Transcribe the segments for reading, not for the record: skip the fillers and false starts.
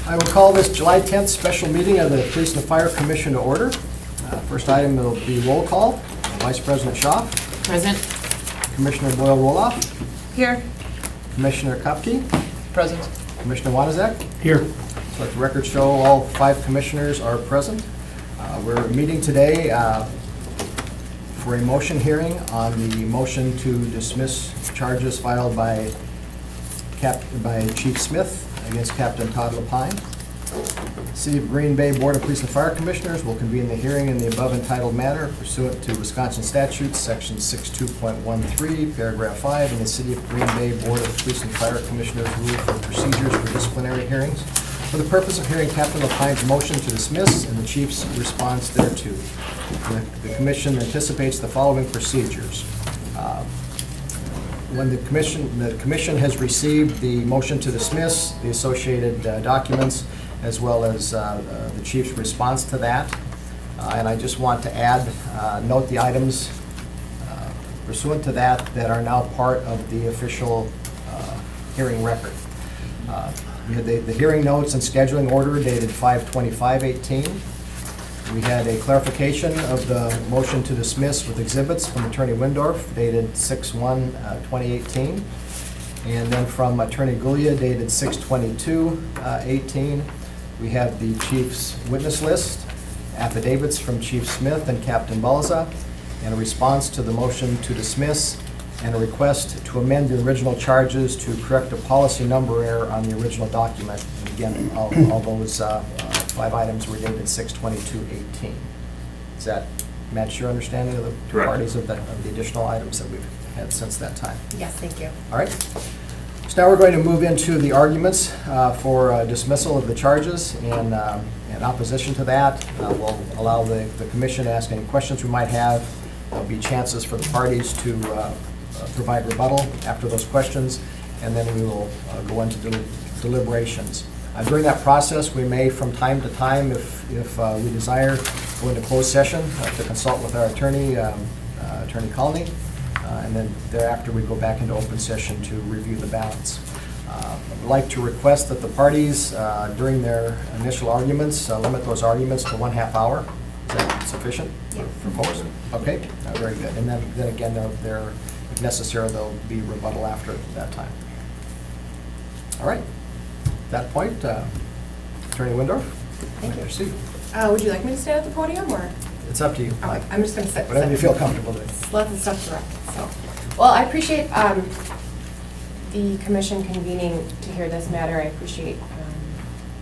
I will call this July 10th special meeting of the Police and Fire Commission to order. First item will be roll call. Vice President Shaw. Present. Commissioner Boyle-Roloff. Here. Commissioner Kupke. Present. Commissioner Wanazek. Here. So let the record show all 5 commissioners are present. We're meeting today for a motion hearing on the motion to dismiss charges filed by Chief Smith against Captain Todd Lapine. City of Green Bay Board of Police and Fire Commissioners will convene the hearing in the above entitled matter pursuant to Wisconsin statutes, section 62.13, paragraph 5, and the City of Green Bay Board of Police and Fire Commissioners rule for procedures for disciplinary hearings for the purpose of hearing Captain Lapine's motion to dismiss and the chief's response thereto. The commission anticipates the following procedures. When the commission has received the motion to dismiss, the associated documents, as well as the chief's response to that. And I just want to add, note the items pursuant to that are now part of the official hearing record. We had the hearing notes and scheduling order dated 5/25/18. We had a clarification of the motion to dismiss with exhibits from Attorney Windorf dated 6/1/2018. And then from Attorney Gulia dated 6/22/18. We have the chief's witness list, affidavits from Chief Smith and Captain Balza, and a response to the motion to dismiss, and a request to amend the original charges to correct a policy number error on the original document. And again, all those 5 items were dated 6/22/18. Does that match your understanding of the two Correct. parties of the additional items that we've had since that time? Yes, thank you. All right. So now we're going to move into the arguments for dismissal of the charges. And in opposition to that, we'll allow the commission to ask any questions we might have. There'll be chances for the parties to provide rebuttal after those questions, and then we will go into deliberations. During that process, we may, from time to time, if we desire, go into closed session to consult with our attorney, Attorney Colney, and then thereafter we go back into open session to review the balance. I'd like to request that the parties, during their initial arguments, limit those arguments to 1/2 hour. Is that sufficient for folks? Okay, very good. And then again, if necessary, there'll be rebuttal after that time. All right. At that point, Attorney Windorf, Thank you. proceed. Would you like me to stay at the podium, or? It's up to you. Okay, I'm just going to sit. Whatever you feel comfortable with. Just let the stuff direct. So, well, I appreciate the commission convening to hear this matter. I appreciate,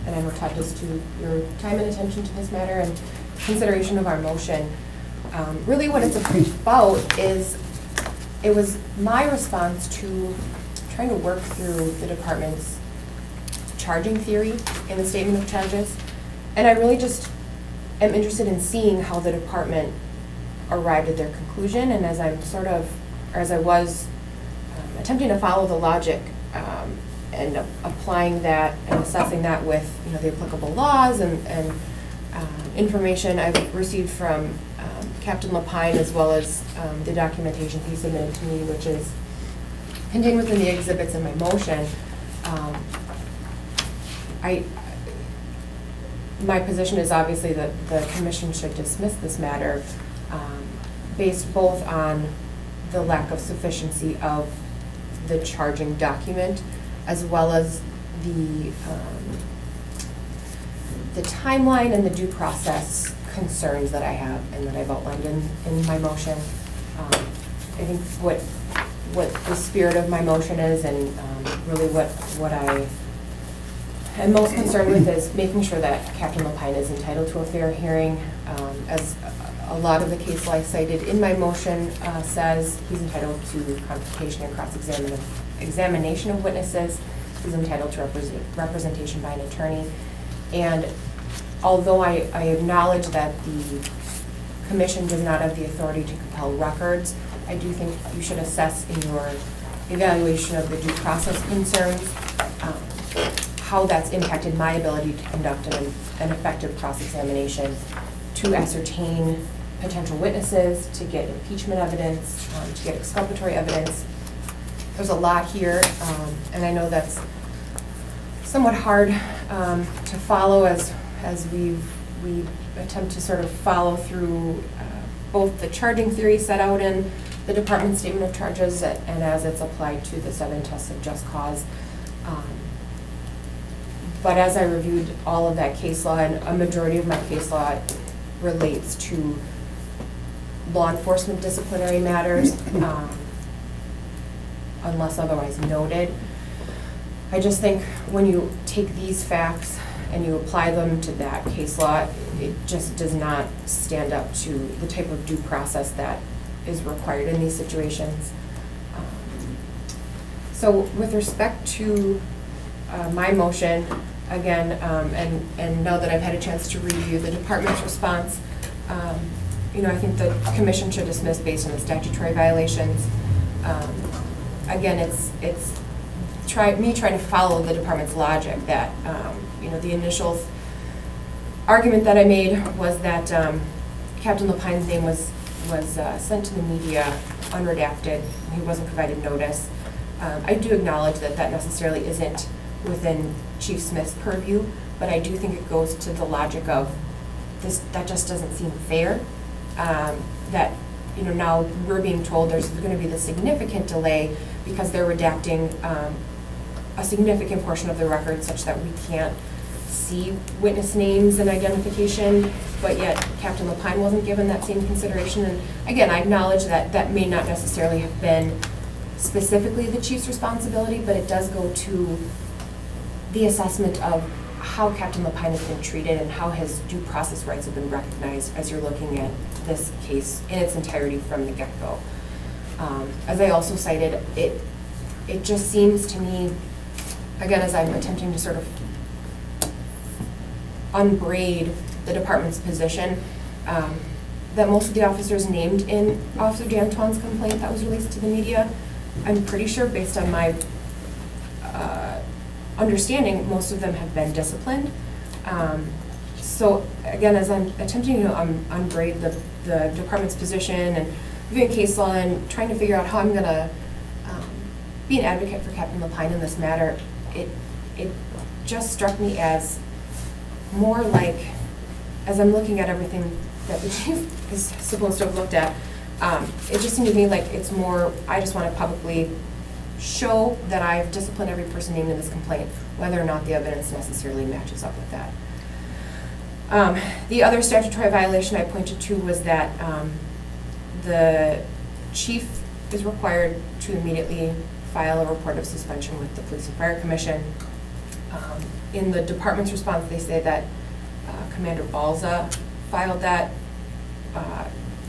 and I'm touched to your time and attention to this matter and consideration of our motion. Really what it's about is, it was my response to trying to work through the department's charging theory in the statement of charges. And I really just am interested in seeing how the department arrived at their conclusion. And as I was attempting to follow the logic and applying that and assessing that with the applicable laws and information I've received from Captain Lapine, as well as the documentation he submitted to me, which is contained within the exhibits in my motion. My position is obviously that the commission should dismiss this matter based both on the lack of sufficiency of the charging document, as well as the timeline and the due process concerns that I have and that I've outlined in my motion. I think what the spirit of my motion is, and really what I am most concerned with, is making sure that Captain Lapine is entitled to a fair hearing. As a lot of the case law I cited in my motion says, he's entitled to confrontation and cross-examination of witnesses. He's entitled to representation by an attorney. And although I acknowledge that the commission does not have the authority to compel records, I do think you should assess in your evaluation of the due process concerns how that's impacted my ability to conduct an effective cross-examination, to ascertain potential witnesses, to get impeachment evidence, to get exculpatory evidence. There's a lot here, and I know that's somewhat hard to follow as we attempt to sort of follow through both the charging theory set out in the department statement of charges and as it's applied to the 7 tests of just cause. But as I reviewed all of that case law, and a majority of my case law relates to law enforcement disciplinary matters, unless otherwise noted. I just think when you take these facts and you apply them to that case law, it just does not stand up to the type of due process that is required in these situations. So with respect to my motion, again, and now that I've had a chance to review the department's response, I think the commission should dismiss based on the statutory violations. Again, it's me trying to follow the department's logic that, the initial argument that I made was that Captain Lepine's name was sent to the media unredacted. He wasn't provided notice. I do acknowledge that necessarily isn't within Chief Smith's purview, but I do think it goes to the logic of this, that just doesn't seem fair. That, now we're being told there's going to be this significant delay because they're redacting a significant portion of the record such that we can't see witness names and identification, but yet Captain Lepine wasn't given that same consideration. And again, I acknowledge that may not necessarily have been specifically the chief's responsibility, but it does go to the assessment of how Captain Lepine has been treated and how his due process rights have been recognized as you're looking at this case in its entirety from the get-go. As I also cited, it just seems to me, again, as I'm attempting to sort of unbraid the department's position, that most of the officers named in Officer Dantoine's complaint that was released to the media, I'm pretty sure based on my understanding, most of them have been disciplined. So again, as I'm attempting to unbraid the department's position and reviewing case law and trying to figure out how I'm going to be an advocate for Captain Lepine in this matter, it just struck me as more like, as I'm looking at everything that the chief is supposed to have looked at, it just seemed to me like it's more, I just want to publicly show that I've disciplined every person named in this complaint, whether or not the evidence necessarily matches up with that. The other statutory violation I pointed to was that the chief is required to immediately file a report of suspension with the Police and Fire Commission. In the department's response, they say that Commander Balza filed that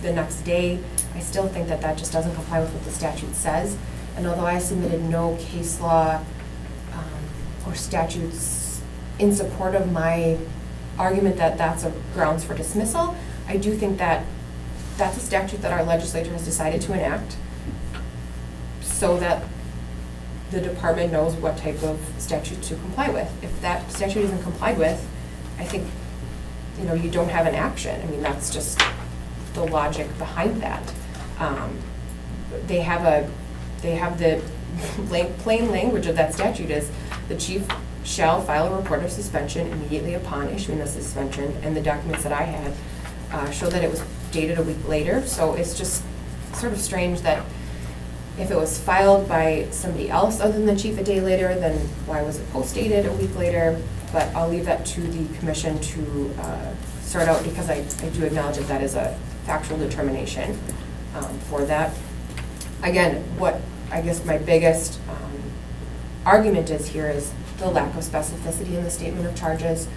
the next day. I still think that just doesn't comply with what the statute says. And although I submitted no case law or statutes in support of my argument that that's a grounds for dismissal, I do think that that's a statute that our legislature has decided to enact so that the department knows what type of statute to comply with. If that statute isn't complied with, I think, you don't have an action. I mean, that's just the logic behind that. They have the plain language of that statute is the chief shall file a report of suspension immediately upon issuing the suspension, and the documents that I had show that it was dated a week later. So it's just sort of strange that if it was filed by somebody else other than the chief a day later, then why was it post-dated a week later? But I'll leave that to the commission to sort out, because I do acknowledge that is a factual determination for that. Again, what I guess my biggest argument is here is the lack of specificity in the statement of charges.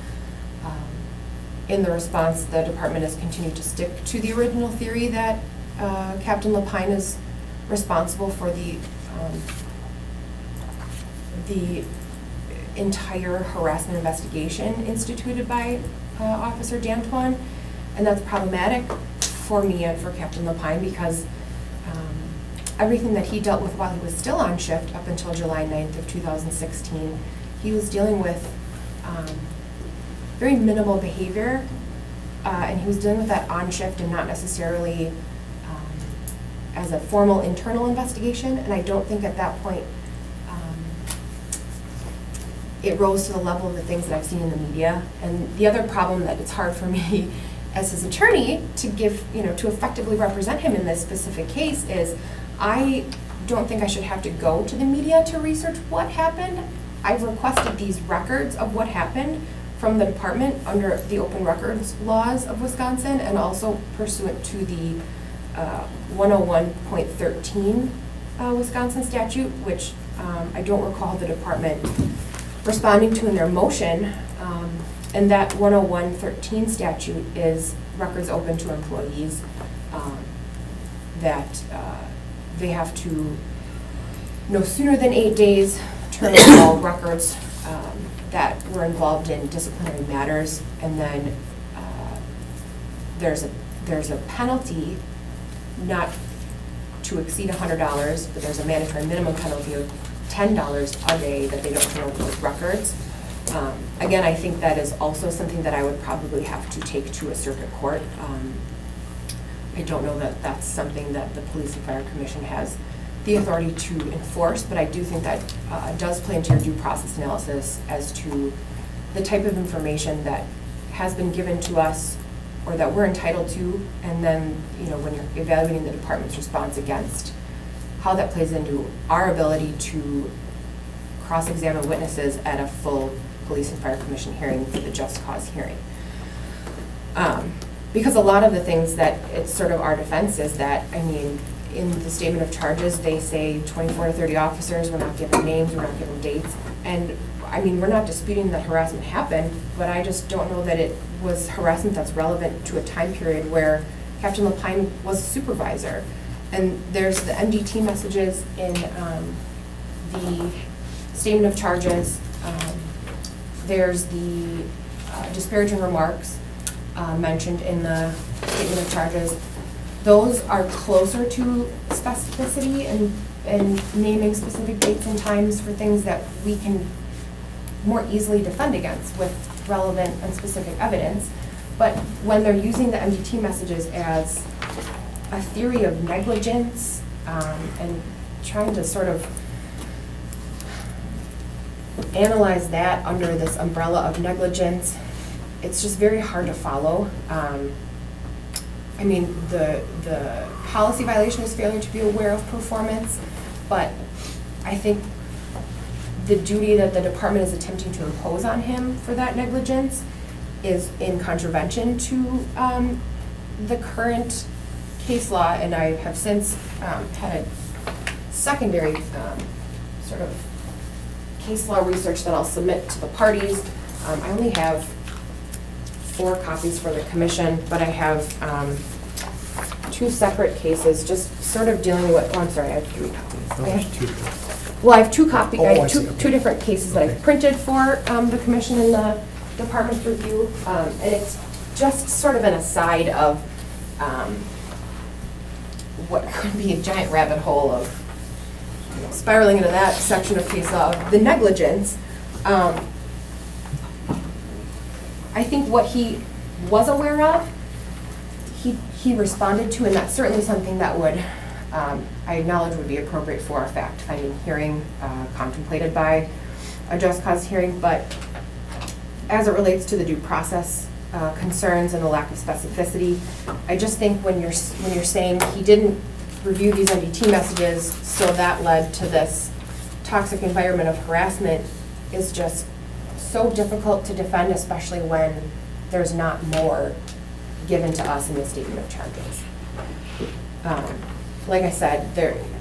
In the response, the department has continued to stick to the original theory that Captain Lepine is responsible for the entire harassment investigation instituted by Officer Dantoine, and that's problematic for me and for Captain Lepine because everything that he dealt with while he was still on shift up until July 9th of 2016, he was dealing with very minimal behavior, and he was dealing with that on shift and not necessarily as a formal internal investigation. And I don't think at that point it rose to the level of the things that I've seen in the media. And the other problem that it's hard for me as his attorney to give, to effectively represent him in this specific case is I don't think I should have to go to the media to research what happened. I've requested these records of what happened from the department under the open records laws of Wisconsin and also pursuant to the 101.13 Wisconsin statute, which I don't recall the department responding to in their motion. And that 101.13 statute is records open to employees that they have to no sooner than 8 days terminate all records that were involved in disciplinary matters, and then there's a penalty not to exceed $100, but there's a mandatory minimum penalty of $10 a day that they don't turn over those records. Again, I think that is also something that I would probably have to take to a circuit court. I don't know that that's something that the Police and Fire Commission has the authority to enforce, but I do think that does play into your due process analysis as to the type of information that has been given to us or that we're entitled to, and then, when you're evaluating the department's response against how that plays into our ability to cross-examine witnesses at a full Police and Fire Commission hearing for the just cause hearing. Because a lot of the things that it's sort of our defense is that, in the statement of charges, they say 24 to 30 officers, we're not giving names, we're not giving dates. And we're not disputing that harassment happened, but I just don't know that it was harassment that's relevant to a time period where Captain Lapine was a supervisor. And there's the MDT messages in the statement of charges. There's the disparaging remarks mentioned in the statement of charges. Those are closer to specificity and naming specific dates and times for things that we can more easily defend against with relevant and specific evidence. But when they're using the MDT messages as a theory of negligence and trying to sort of analyze that under this umbrella of negligence, it's just very hard to follow. The policy violation is failure to be aware of performance, but I think the duty that the department is attempting to impose on him for that negligence is in contravention to the current case law, and I have since had a secondary sort of case law research that I'll submit to the parties. I only have 4 copies for the commission, but I have 2 separate cases just sort of dealing with, I have 3 copies. I have 2 copies. I have two different cases that I've printed for the commission and the department's review, and it's just sort of an aside of what could be a giant rabbit hole of spiraling into that section of case law, the negligence. I think what he was aware of, he responded to, and that's certainly something that would, I acknowledge would be appropriate for a fact-finding hearing contemplated by a just cause hearing, but as it relates to the due process concerns and the lack of specificity, I just think when you're saying he didn't review these MDT messages, so that led to this toxic environment of harassment, is just so difficult to defend, especially when there's not more given to us in the statement of charges. Like I said,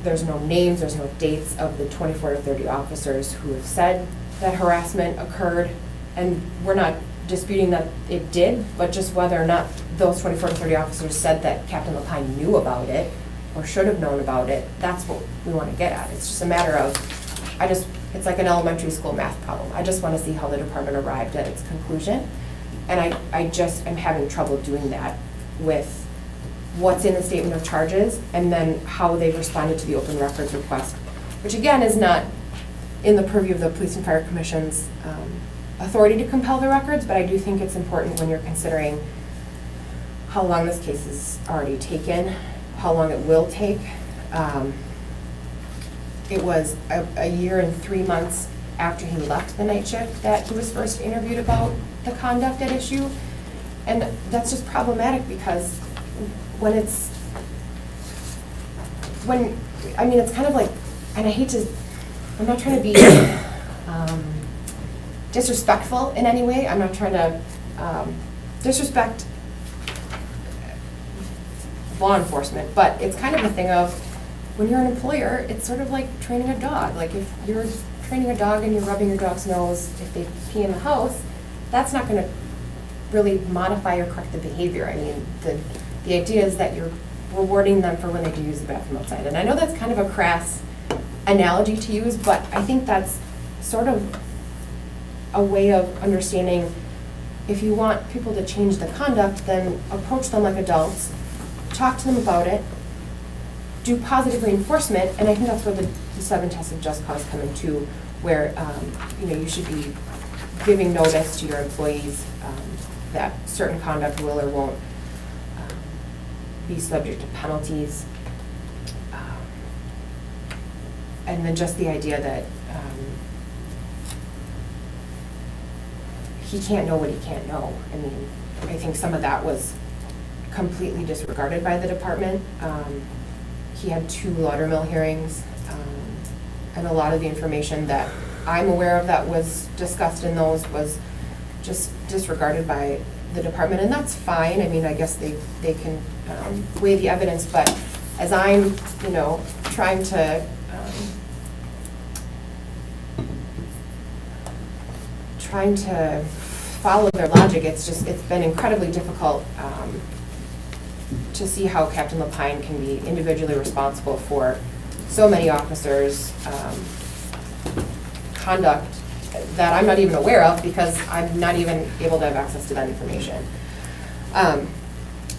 there's no names, there's no dates of the 24 to 30 officers who have said that harassment occurred, and we're not disputing that it did, but just whether or not those 24 to 30 officers said that Captain Lapine knew about it or should have known about it, that's what we want to get at. It's just a matter of, it's like an elementary school math problem. I just want to see how the department arrived at its conclusion. And I just am having trouble doing that with what's in the statement of charges and then how they responded to the open records request, which again is not in the purview of the Police and Fire Commission's authority to compel the records, but I do think it's important when you're considering how long this case has already taken, how long it will take. It was a year and 3 months after he left the night shift that he was first interviewed about the conduct at issue. And that's just problematic because it's kind of like, and I'm not trying to be disrespectful in any way. I'm not trying to disrespect law enforcement, but it's kind of a thing of, when you're an employer, it's sort of like training a dog. Like if you're training a dog and you're rubbing your dog's nose if they pee in the house, that's not going to really modify or correct the behavior. I mean, the idea is that you're rewarding them for when they do use the bathroom outside. And I know that's kind of a crass analogy to use, but I think that's sort of a way of understanding, if you want people to change the conduct, then approach them like adults, talk to them about it, do positive reinforcement, and I think that's where the 7 tests of just cause come in too, where you should be giving notice to your employees that certain conduct will or won't be subject to penalties. And then just the idea that he can't know what he can't know. I mean, I think some of that was completely disregarded by the department. He had 2 Laudermill hearings, and a lot of the information that I'm aware of that was discussed in those was just disregarded by the department, and that's fine. I mean, I guess they can weigh the evidence, but as I'm, trying to follow their logic, it's been incredibly difficult to see how Captain Lapine can be individually responsible for so many officers' conduct that I'm not even aware of, because I'm not even able to have access to that information.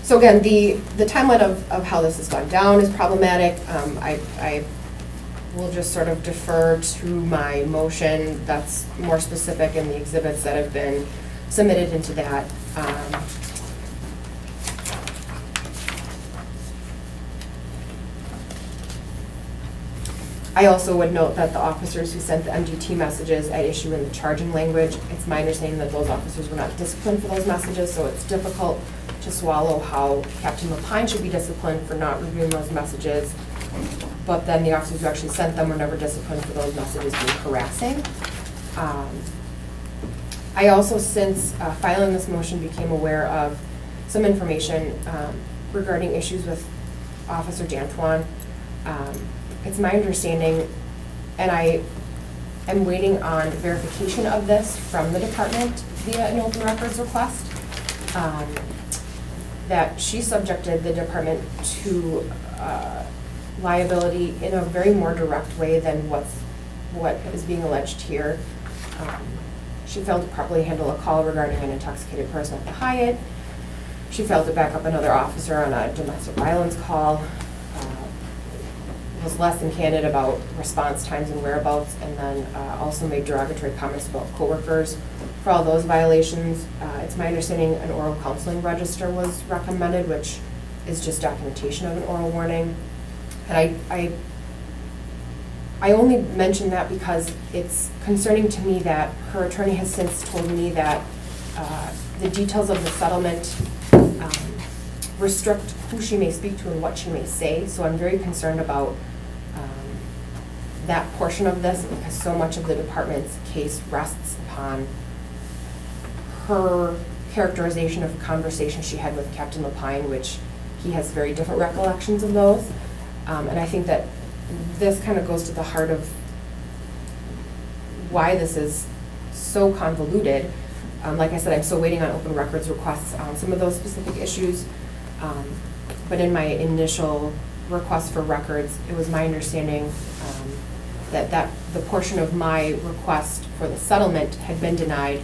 So again, the timeline of how this has gone down is problematic. I will just sort of defer to my motion that's more specific in the exhibits that have been submitted into that. I also would note that the officers who sent the MGT messages at issue in the charging language, it's my understanding that those officers were not disciplined for those messages, so it's difficult to swallow how Captain Lapine should be disciplined for not reviewing those messages, but then the officers who actually sent them were never disciplined for those messages being harassing. I also, since filing this motion, became aware of some information regarding issues with Officer Dantuan. It's my understanding, and I am waiting on verification of this from the department via an open records request, that she subjected the department to liability in a very more direct way than what is being alleged here. She failed to properly handle a call regarding an intoxicated person at the Hyatt. She failed to back up another officer on a domestic violence call. Was less than candid about response times and whereabouts, and then also made derogatory comments about coworkers. For all those violations, it's my understanding an oral counseling register was recommended, which is just documentation of an oral warning. And I only mention that because it's concerning to me that her attorney has since told me that the details of the settlement restrict who she may speak to and what she may say. So I'm very concerned about that portion of this, because so much of the department's case rests upon her characterization of a conversation she had with Captain Lapine, which he has very different recollections of those. And I think that this kind of goes to the heart of why this is so convoluted. Like I said, I'm still waiting on open records requests on some of those specific issues. But in my initial request for records, it was my understanding that the portion of my request for the settlement had been denied,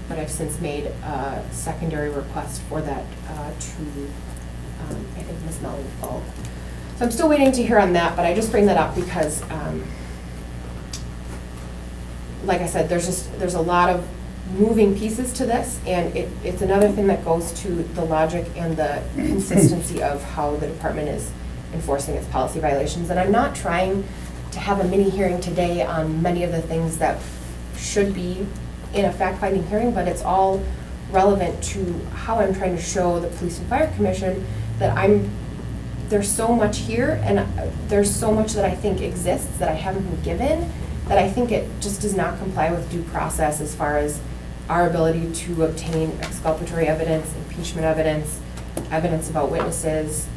but I've since made a secondary request for that to, I think, Ms. Melanie Falk. So I'm still waiting to hear on that, but I just bring that up because, like I said, there's a lot of moving pieces to this, and it's another thing that goes to the logic and the consistency of how the department is enforcing its policy violations. And I'm not trying to have a mini hearing today on many of the things that should be in a fact-finding hearing, but it's all relevant to how I'm trying to show the Police and Fire Commission that there's so much here, and there's so much that I think exists that I haven't been given, that I think it just does not comply with due process as far as our ability to obtain exculpatory evidence, impeachment evidence, evidence about witnesses,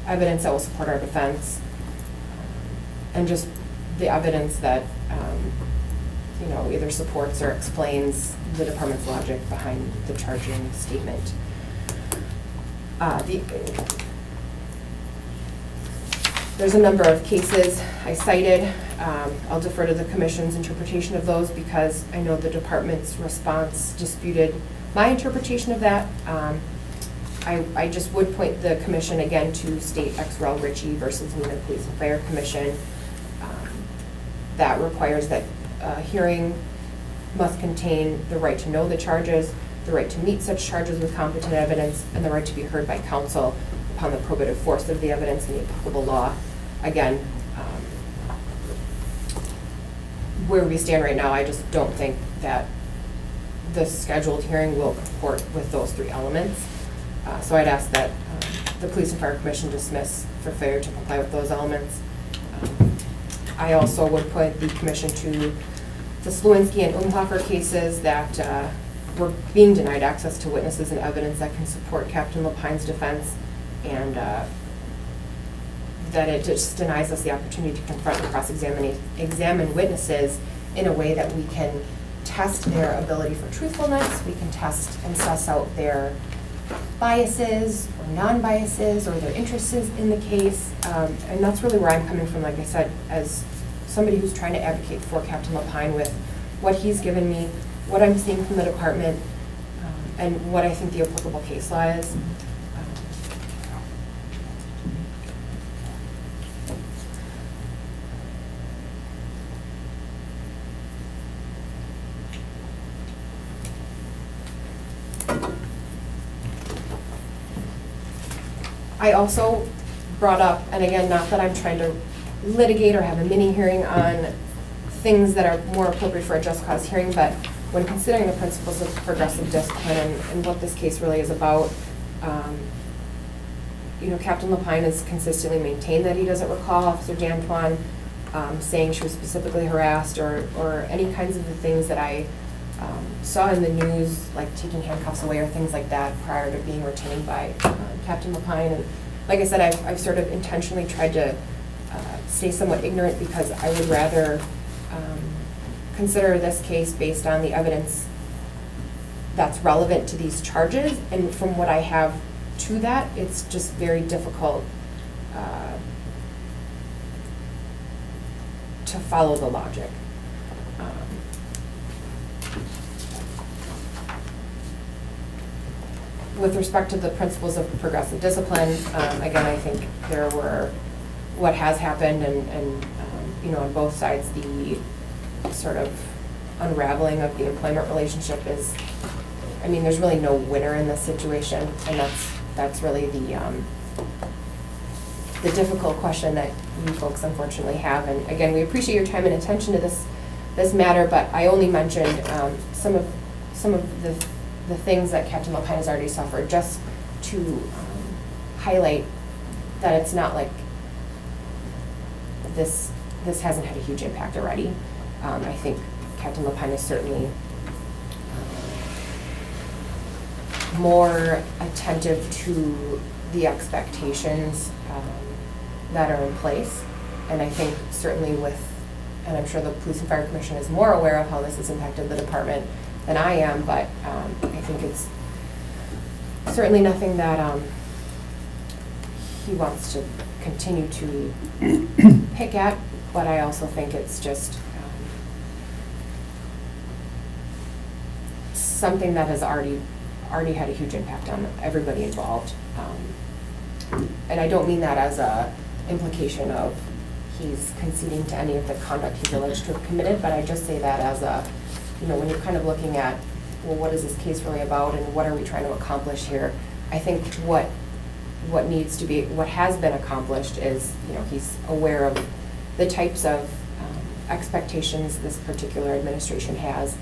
evidence that will support our defense, and just the evidence that either supports or explains the department's logic behind the charging statement. There's a number of cases I cited. I'll defer to the commission's interpretation of those because I know the department's response disputed my interpretation of that. I just would point the commission again to State ex rel. Ritchie versus Neenah Police and Fire Commission. That requires that a hearing must contain the right to know the charges, the right to meet such charges with competent evidence, and the right to be heard by counsel upon the probative force of the evidence and the applicable law. Again, where we stand right now, I just don't think that the scheduled hearing will comport with those three elements. So I'd ask that the Police and Fire Commission dismiss for failure to comply with those elements. I also would put the commission to the Slewinski and Umhofer cases that were being denied access to witnesses and evidence that can support Captain Lepine's defense, and that it just denies us the opportunity to confront and examine witnesses in a way that we can test their ability for truthfulness, we can test and suss out their biases or non-biases or their interests in the case. And that's really where I'm coming from, like I said, as somebody who's trying to advocate for Captain Lepine with what he's given me, what I'm seeing from the department, and what I think the applicable case law is. I also brought up, and again, not that I'm trying to litigate or have a mini hearing on things that are more appropriate for a just cause hearing, but when considering the principles of progressive discipline and what this case really is about, Captain Lepine has consistently maintained that he doesn't recall Officer D'Antoine saying she was specifically harassed or any kinds of the things that I saw in the news, like taking handcuffs away or things like that prior to being retained by Captain Lepine. And like I said, I've sort of intentionally tried to stay somewhat ignorant because I would rather consider this case based on the evidence that's relevant to these charges. And from what I have to that, it's just very difficult to follow the logic. With respect to the principles of progressive discipline, again, I think there were what has happened and on both sides, the sort of unraveling of the employment relationship is, there's really no winner in this situation, and that's really the difficult question that you folks unfortunately have. And again, we appreciate your time and attention to this matter, but I only mentioned some of the things that Captain Lepine has already suffered, just to highlight that it's not like this hasn't had a huge impact already. I think Captain Lepine is certainly more attentive to the expectations that are in place. And I think certainly and I'm sure the Police and Fire Commission is more aware of how this has impacted the department than I am, but I think it's certainly nothing that he wants to continue to pick at, but I also think it's just something that has already had a huge impact on everybody involved. And I don't mean that as a implication of he's conceding to any of the conduct he's alleged to have committed, but I just say that as a, when you're kind of looking at, well, what is this case really about and what are we trying to accomplish here? I think what what has been accomplished is, he's aware of the types of expectations this particular administration has.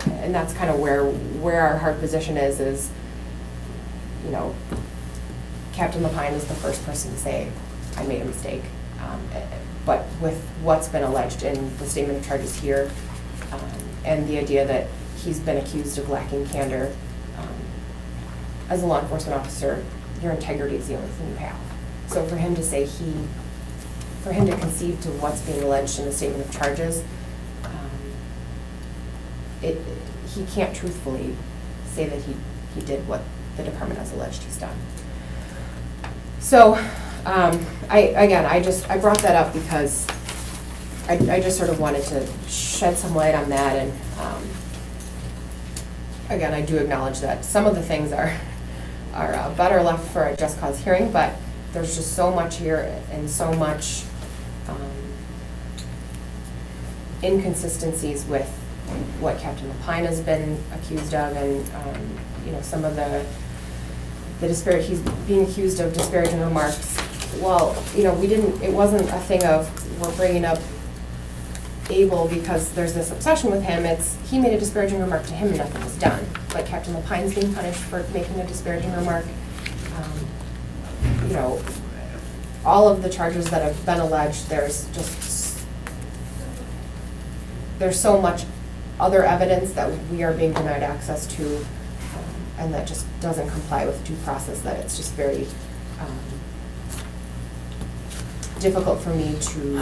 And that's kind of where our hard position is, Captain Lapine is the first person to say, I made a mistake. But with what's been alleged in the statement of charges here, and the idea that he's been accused of lacking candor, as a law enforcement officer, your integrity is the only thing you have. So for him to say for him to concede to what's being alleged in the statement of charges, he can't truthfully say that he did what the department has alleged he's done. So, I brought that up because I just sort of wanted to shed some light on that, and again, I do acknowledge that some of the things are better left for a just cause hearing, but there's just so much here and so much inconsistencies with what Captain Lapine has been accused of, and some of he's being accused of disparaging remarks. Well, it wasn't a thing of we're bringing up Abel because there's this obsession with him. It's he made a disparaging remark to him and nothing was done. But Captain Lapine's being punished for making a disparaging remark. All of the charges that have been alleged, there's so much other evidence that we are being denied access to, and that just doesn't comply with due process, that it's just very difficult for me to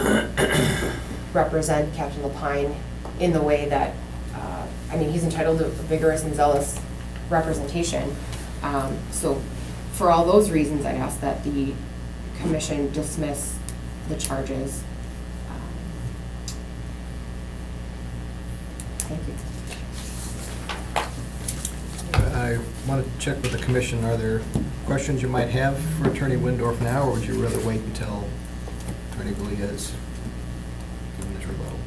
represent Captain Lapine in the way that, he's entitled to vigorous and zealous representation. So for all those reasons, I ask that the commission dismiss the charges. Thank you. I want to check with the commission. Are there questions you might have for Attorney Windorf now, or would you rather wait until Attorney Goulia has given his rebuttal?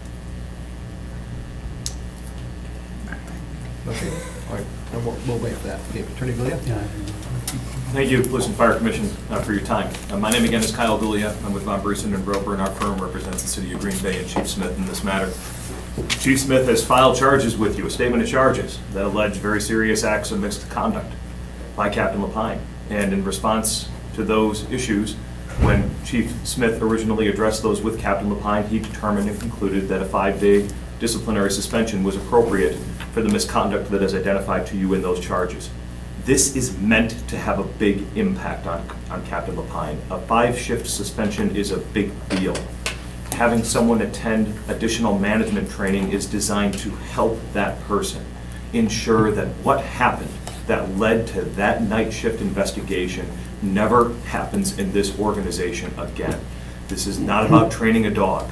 Okay, all right, then we'll wait for that. Okay, Attorney Goulia? Yeah. Thank you, Police and Fire Commission, for your time. My name again is Kyle Goulia. I'm with Von Brusen and Roper, and our firm represents the City of Green Bay and Chief Smith in this matter. Chief Smith has filed charges with you, a statement of charges that allege very serious acts of misconduct by Captain Lapine. And in response to those issues, when Chief Smith originally addressed those with Captain Lapine, he determined and concluded that a 5-day disciplinary suspension was appropriate for the misconduct that is identified to you in those charges. This is meant to have a big impact on Captain Lapine. A 5-shift suspension is a big deal. Having someone attend additional management training is designed to help that person ensure that what happened that led to that night shift investigation never happens in this organization again. This is not about training a dog.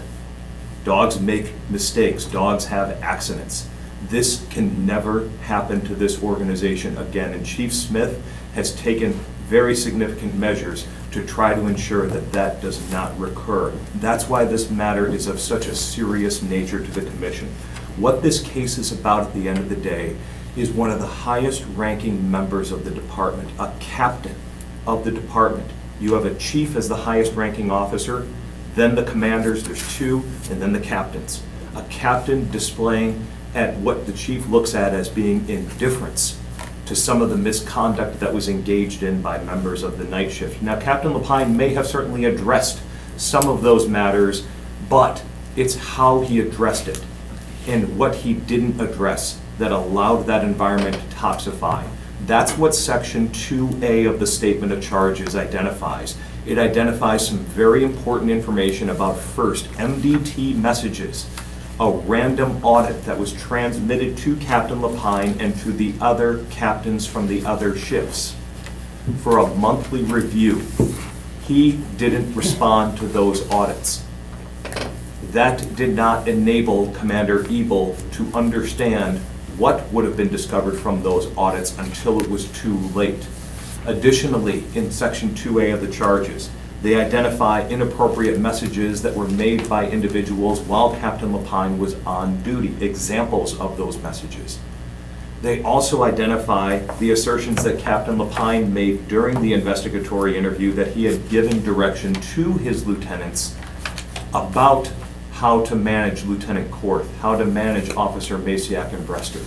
Dogs make mistakes. Dogs have accidents. This can never happen to this organization again. And Chief Smith has taken very significant measures to try to ensure that that does not recur. That's why this matter is of such a serious nature to the commission. What this case is about at the end of the day is one of the highest ranking members of the department, a captain of the department. You have a chief as the highest ranking officer, then the commanders, there's 2, and then the captains. A captain displaying at what the chief looks at as being indifference to some of the misconduct that was engaged in by members of the night shift. Now, Captain Lapine may have certainly addressed some of those matters, but it's how he addressed it and what he didn't address that allowed that environment to toxify. That's what Section 2A of the Statement of Charges identifies. It identifies some very important information about, first, MDT messages, a random audit that was transmitted to Captain Lapine and to the other captains from the other shifts for a monthly review. He didn't respond to those audits. That did not enable Commander Ebel to understand what would have been discovered from those audits until it was too late. Additionally, in Section 2A of the charges, they identify inappropriate messages that were made by individuals while Captain Lapine was on duty, examples of those messages. They also identify the assertions that Captain Lapine made during the investigatory interview that he had given direction to his lieutenants about how to manage Lieutenant Korth, how to manage Officer Masiak and Brester.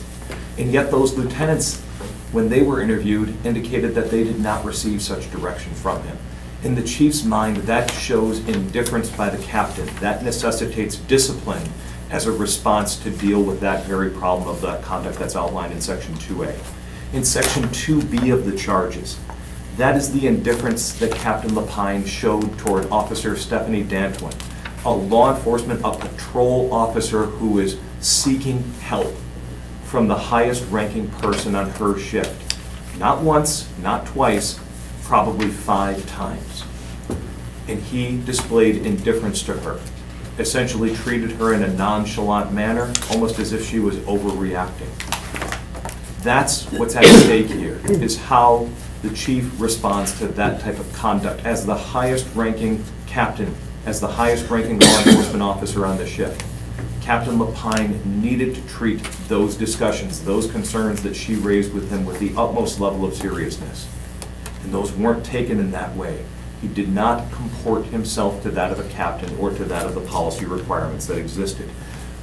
And yet those lieutenants, when they were interviewed, indicated that they did not receive such direction from him. In the chief's mind, that shows indifference by the captain. That necessitates discipline as a response to deal with that very problem of the conduct that's outlined in Section 2A. In Section 2B of the charges, that is the indifference that Captain Lapine showed toward Officer Stephanie Dantwin, a law enforcement, a patrol officer who is seeking help from the highest ranking person on her shift. Not once, not twice, probably 5 times. And he displayed indifference to her, essentially treated her in a nonchalant manner, almost as if she was overreacting. That's what's at stake here, is how the chief responds to that type of conduct as the highest ranking captain, as the highest ranking law enforcement officer on the shift. Captain Lapine needed to treat those discussions, those concerns that she raised with him with the utmost level of seriousness. And those weren't taken in that way. He did not comport himself to that of a captain or to that of the policy requirements that existed.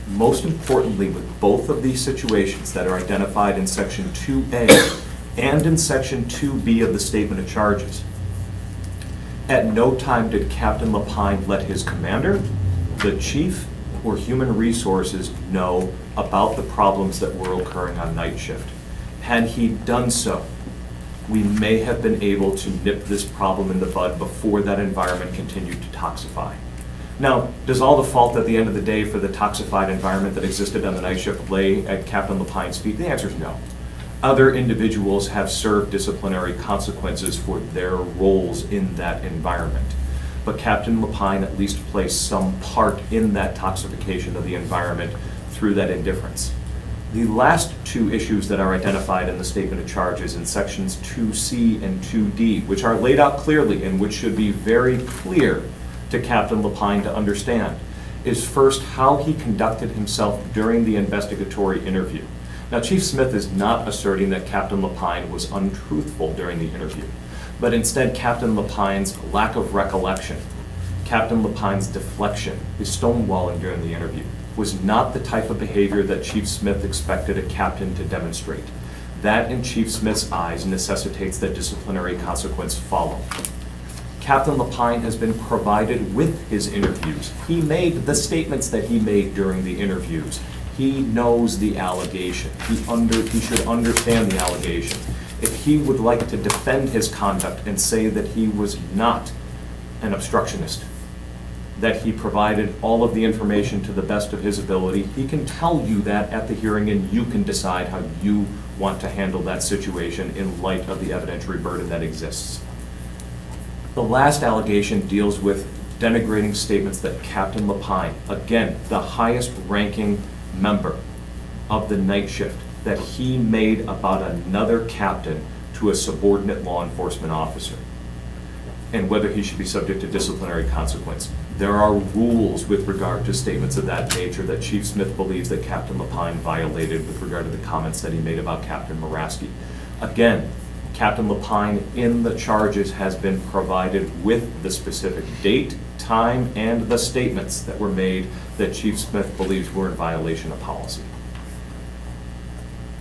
Most importantly, with both of these situations that are identified in Section 2A and in Section 2B of the Statement of Charges, at no time did Captain Lapine let his commander, the chief, or human resources know about the problems that were occurring on night shift. Had he done so, we may have been able to nip this problem in the bud before that environment continued to toxify. Now, does all the fault at the end of the day for the toxified environment that existed on the night shift lay at Captain Lapine's feet? The answer is no. Other individuals have served disciplinary consequences for their roles in that environment. But Captain Lapine at least played some part in that toxification of the environment through that indifference. The last 2 issues that are identified in the Statement of Charges in Sections 2C and 2D, which are laid out clearly and which should be very clear to Captain Lapine to understand, is first how he conducted himself during the investigatory interview. Now, Chief Smith is not asserting that Captain Lapine was untruthful during the interview, but instead Captain Lapine's lack of recollection, Captain Lapine's deflection, his stonewalling during the interview, was not the type of behavior that Chief Smith expected a captain to demonstrate. That, in Chief Smith's eyes, necessitates that disciplinary consequence follow. Captain Lapine has been provided with his interviews. He made the statements that he made during the interviews. He knows the allegation. He should understand the allegation. If he would like to defend his conduct and say that he was not an obstructionist, that he provided all of the information to the best of his ability, he can tell you that at the hearing, and you can decide how you want to handle that situation in light of the evidentiary burden that exists. The last allegation deals with denigrating statements that Captain Lapine, again, the highest ranking member of the night shift, that he made about another captain to a subordinate law enforcement officer, and whether he should be subject to disciplinary consequence. There are rules with regard to statements of that nature that Chief Smith believes that Captain Lapine violated with regard to the comments that he made about Captain Moraski. Again, Captain Lapine in the charges has been provided with the specific date, time, and the statements that were made that Chief Smith believes were in violation of policy.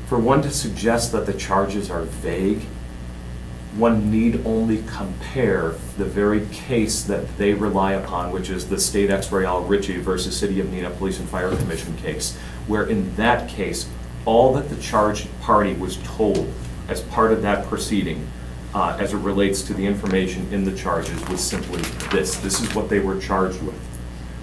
For one to suggest that the charges are vague, one need only compare the very case that they rely upon, which is the State Ex Real Ritchie versus City of Neenah Police and Fire Commission case, where in that case, all that the charged party was told as part of that proceeding, as it relates to the information in the charges, was simply this. This is what they were charged with.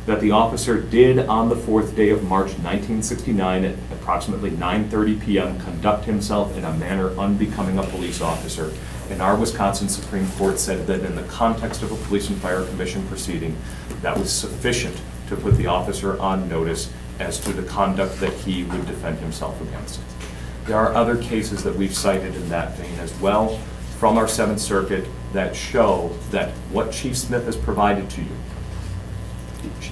That the officer did on the 4th day of March 1969 at approximately 9:30 p.m. conduct himself in a manner unbecoming a police officer. And our Wisconsin Supreme Court said that in the context of a Police and Fire Commission proceeding, that was sufficient to put the officer on notice as to the conduct that he would defend himself against. There are other cases that we've cited in that vein as well from our 7th Circuit that show that what Chief Smith has provided to you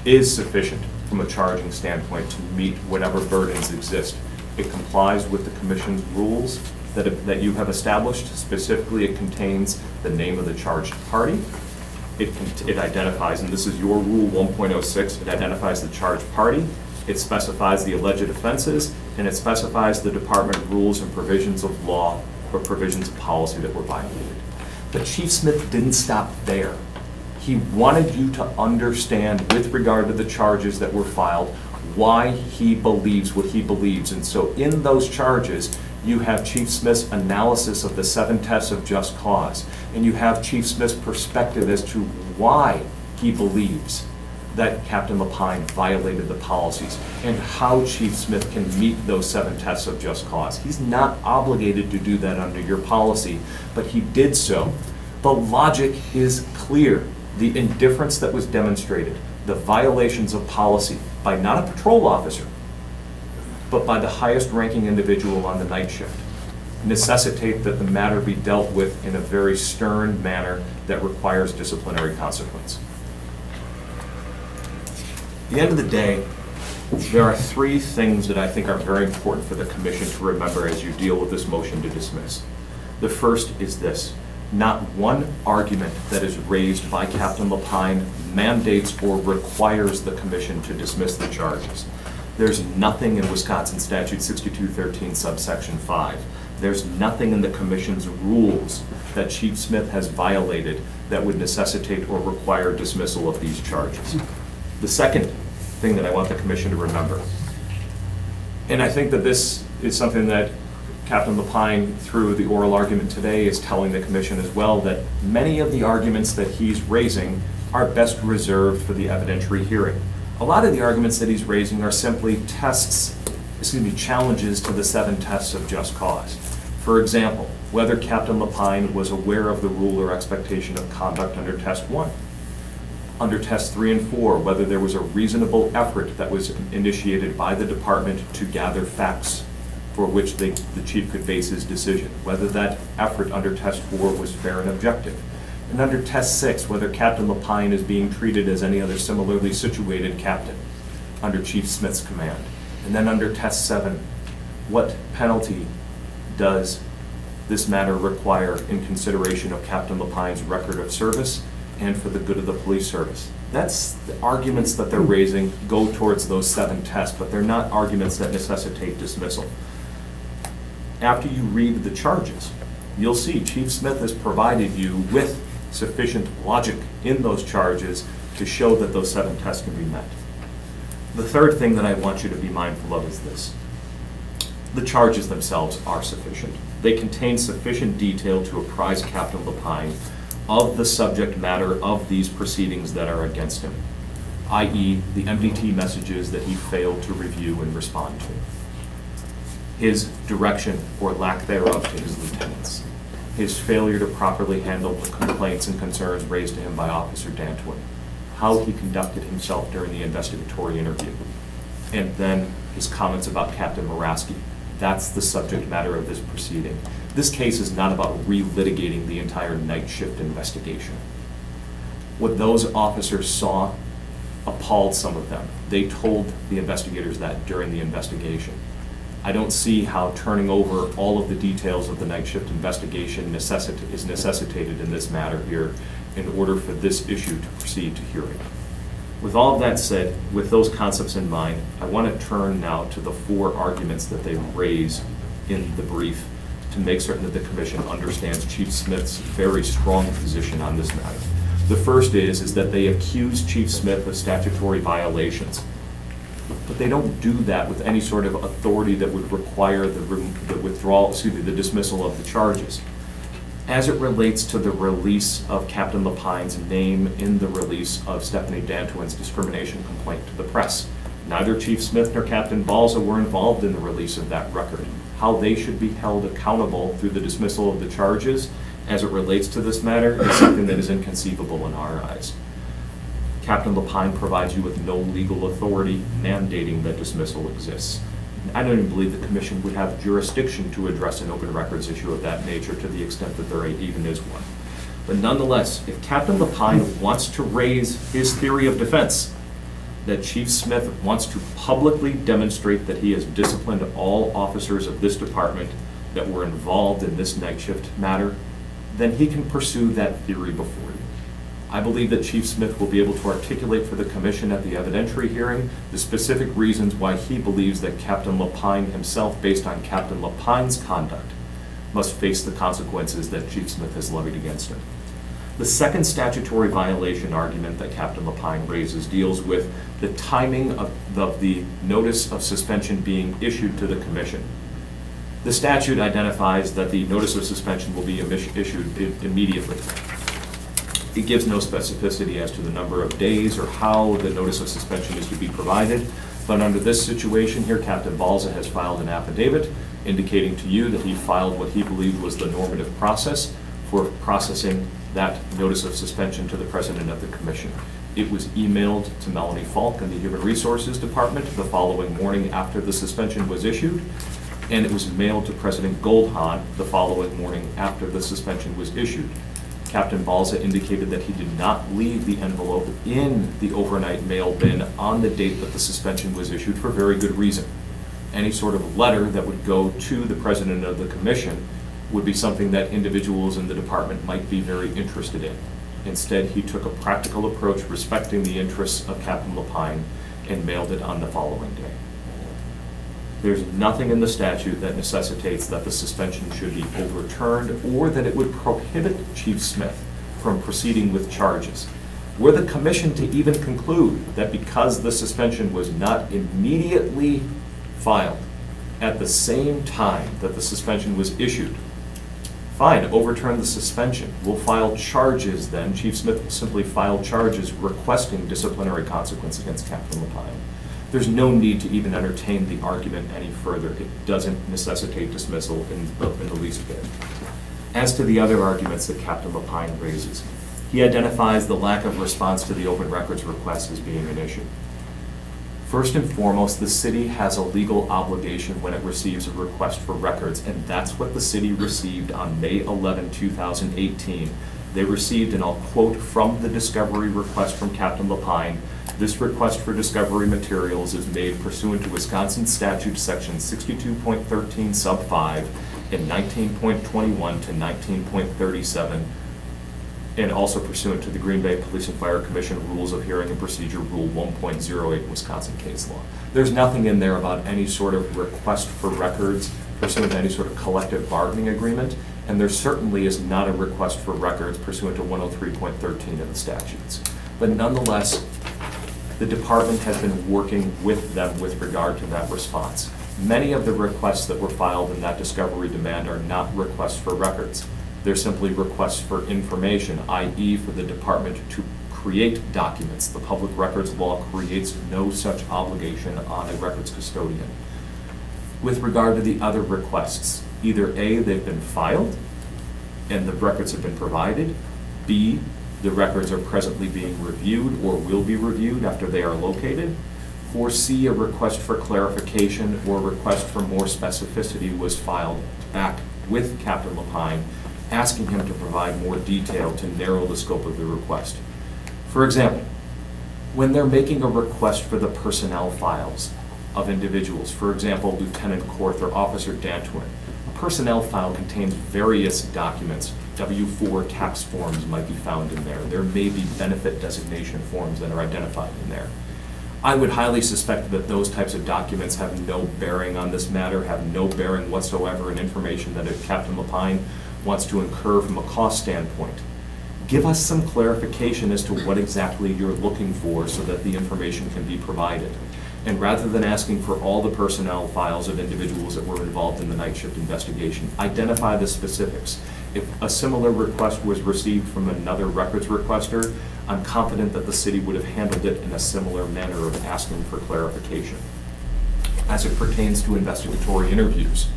is sufficient from a charging standpoint to meet whatever burdens exist It complies with the commission's rules that you have established. Specifically, it contains the name of the charged party. It identifies, and this is your rule 1.06, it identifies the charged party, it specifies the alleged offenses, and it specifies the department rules and provisions of law or provisions of policy that were violated. But Chief Smith didn't stop there. He wanted you to understand, with regard to the charges that were filed, why he believes what he believes. And so in those charges, you have Chief Smith's analysis of the 7 tests of just cause, and you have Chief Smith's perspective as to why he believes that Captain Lapine violated the policies and how Chief Smith can meet those 7 tests of just cause. He's not obligated to do that under your policy, but he did so. The logic is clear. The indifference that was demonstrated, the violations of policy by not a patrol officer, but by the highest ranking individual on the night shift, necessitate that the matter be dealt with in a very stern manner that requires disciplinary consequence. At the end of the day, there are 3 things that I think are very important for the commission to remember as you deal with this motion to dismiss. The first is this: not one argument that is raised by Captain Lapine mandates or requires the commission to dismiss the charges. There's nothing in Wisconsin Statute 6213 subsection 5. There's nothing in the commission's rules that Chief Smith has violated that would necessitate or require dismissal of these charges. The second thing that I want the commission to remember, and I think that this is something that Captain Lapine, through the oral argument today, is telling the commission as well, that many of the arguments that he's raising are best reserved for the evidentiary hearing. A lot of the arguments that he's raising are simply challenges to the 7 tests of just cause. For example, whether Captain Lapine was aware of the rule or expectation of conduct under test 1. Under tests 3 and 4, whether there was a reasonable effort that was initiated by the department to gather facts for which the chief could base his decision, whether that effort under test 4 was fair and objective. And under test 6, whether Captain Lapine is being treated as any other similarly situated captain under Chief Smith's command. And then under test 7, what penalty does this matter require in consideration of Captain Lapine's record of service and for the good of the police service? That's the arguments that they're raising go towards those 7 tests, but they're not arguments that necessitate dismissal. After you read the charges, you'll see Chief Smith has provided you with sufficient logic in those charges to show that those 7 tests can be met. The third thing that I want you to be mindful of is this: the charges themselves are sufficient. They contain sufficient detail to apprise Captain Lapine of the subject matter of these proceedings that are against him, i.e. the MDT messages that he failed to review and respond to, his direction or lack thereof to his lieutenants, his failure to properly handle the complaints and concerns raised to him by Officer Dantwin, how he conducted himself during the investigatory interview, and then his comments about Captain Moraski. That's the subject matter of this proceeding. This case is not about relitigating the entire night shift investigation. What those officers saw appalled some of them. They told the investigators that during the investigation. I don't see how turning over all of the details of the night shift investigation is necessitated in this matter here in order for this issue to proceed to hearing. With all of that said, with those concepts in mind, I want to turn now to the 4 arguments that they raise in the brief to make certain that the commission understands Chief Smith's very strong position on this matter. The first is that they accuse Chief Smith of statutory violations, but they don't do that with any sort of authority that would require the dismissal of the charges. As it relates to the release of Captain Lapine's name in the release of Stephanie Dantwin's discrimination complaint to the press, neither Chief Smith nor Captain Balza were involved in the release of that record. How they should be held accountable through the dismissal of the charges as it relates to this matter is something that is inconceivable in our eyes. Captain Lapine provides you with no legal authority mandating that dismissal exists. I don't even believe the commission would have jurisdiction to address an open records issue of that nature to the extent that there even is one. But nonetheless, if Captain Lapine wants to raise his theory of defense, that Chief Smith wants to publicly demonstrate that he has disciplined all officers of this department that were involved in this night shift matter, then he can pursue that theory before you. I believe that Chief Smith will be able to articulate for the commission at the evidentiary hearing the specific reasons why he believes that Captain Lapine himself, based on Captain Lapine's conduct, must face the consequences that Chief Smith has levied against him. The second statutory violation argument that Captain Lapine raises deals with the timing of the notice of suspension being issued to the commission. The statute identifies that the notice of suspension will be issued immediately. It gives no specificity as to the number of days or how the notice of suspension is to be provided, but under this situation here, Captain Balza has filed an affidavit indicating to you that he filed what he believed was the normative process for processing that notice of suspension to the president of the commission. It was emailed to Melanie Falk in the Human Resources Department the following morning after the suspension was issued, and it was mailed to President Goldhahn the following morning after the suspension was issued. Captain Balza indicated that he did not leave the envelope in the overnight mail bin on the date that the suspension was issued for very good reason. Any sort of letter that would go to the president of the commission would be something that individuals in the department might be very interested in. Instead, he took a practical approach respecting the interests of Captain Lapine and mailed it on the following day. There's nothing in the statute that necessitates that the suspension should be overturned or that it would prohibit Chief Smith from proceeding with charges. Were the commission to even conclude that because the suspension was not immediately filed at the same time that the suspension was issued, fine, overturn the suspension. We'll file charges then. Chief Smith will simply file charges requesting disciplinary consequence against Captain Lapine. There's no need to even entertain the argument any further. It doesn't necessitate dismissal in the least bit. As to the other arguments that Captain Lapine raises, he identifies the lack of response to the open records request as being an issue. First and foremost, the city has a legal obligation when it receives a request for records, and that's what the city received on May 11, 2018. They received, and I'll quote from the discovery request from Captain Lapine, "This request for discovery materials is made pursuant to Wisconsin Statute Section 62.13 Sub 5 and 19.21 to 19.37, and also pursuant to the Green Bay Police and Fire Commission Rules of Hearing and Procedure Rule 1.08 Wisconsin case law." There's nothing in there about any sort of request for records pursuant to any sort of collective bargaining agreement, and there certainly is not a request for records pursuant to 103.13 of the statutes. But nonetheless, the department has been working with them with regard to that response. Many of the requests that were filed in that discovery demand are not requests for records. They're simply requests for information, i.e. for the department to create documents. The public records law creates no such obligation on a records custodian. With regard to the other requests, either A, they've been filed and the records have been provided, B, the records are presently being reviewed or will be reviewed after they are located, or C, a request for clarification or request for more specificity was filed back with Captain Lapine, asking him to provide more detail to narrow the scope of the request. For example, when they're making a request for the personnel files of individuals, for example, Lieutenant Korth or Officer Dantwin, a personnel file contains various documents. W-4 tax forms might be found in there. There may be benefit designation forms that are identified in there. I would highly suspect that those types of documents have no bearing on this matter, have no bearing whatsoever in information that Captain Lapine wants to incur from a cost standpoint. Give us some clarification as to what exactly you're looking for so that the information can be provided. And rather than asking for all the personnel files of individuals that were involved in the night shift investigation, identify the specifics. If a similar request was received from another records requester, I'm confident that the city would have handled it in a similar manner of asking for clarification. As it pertains to investigatory interviews,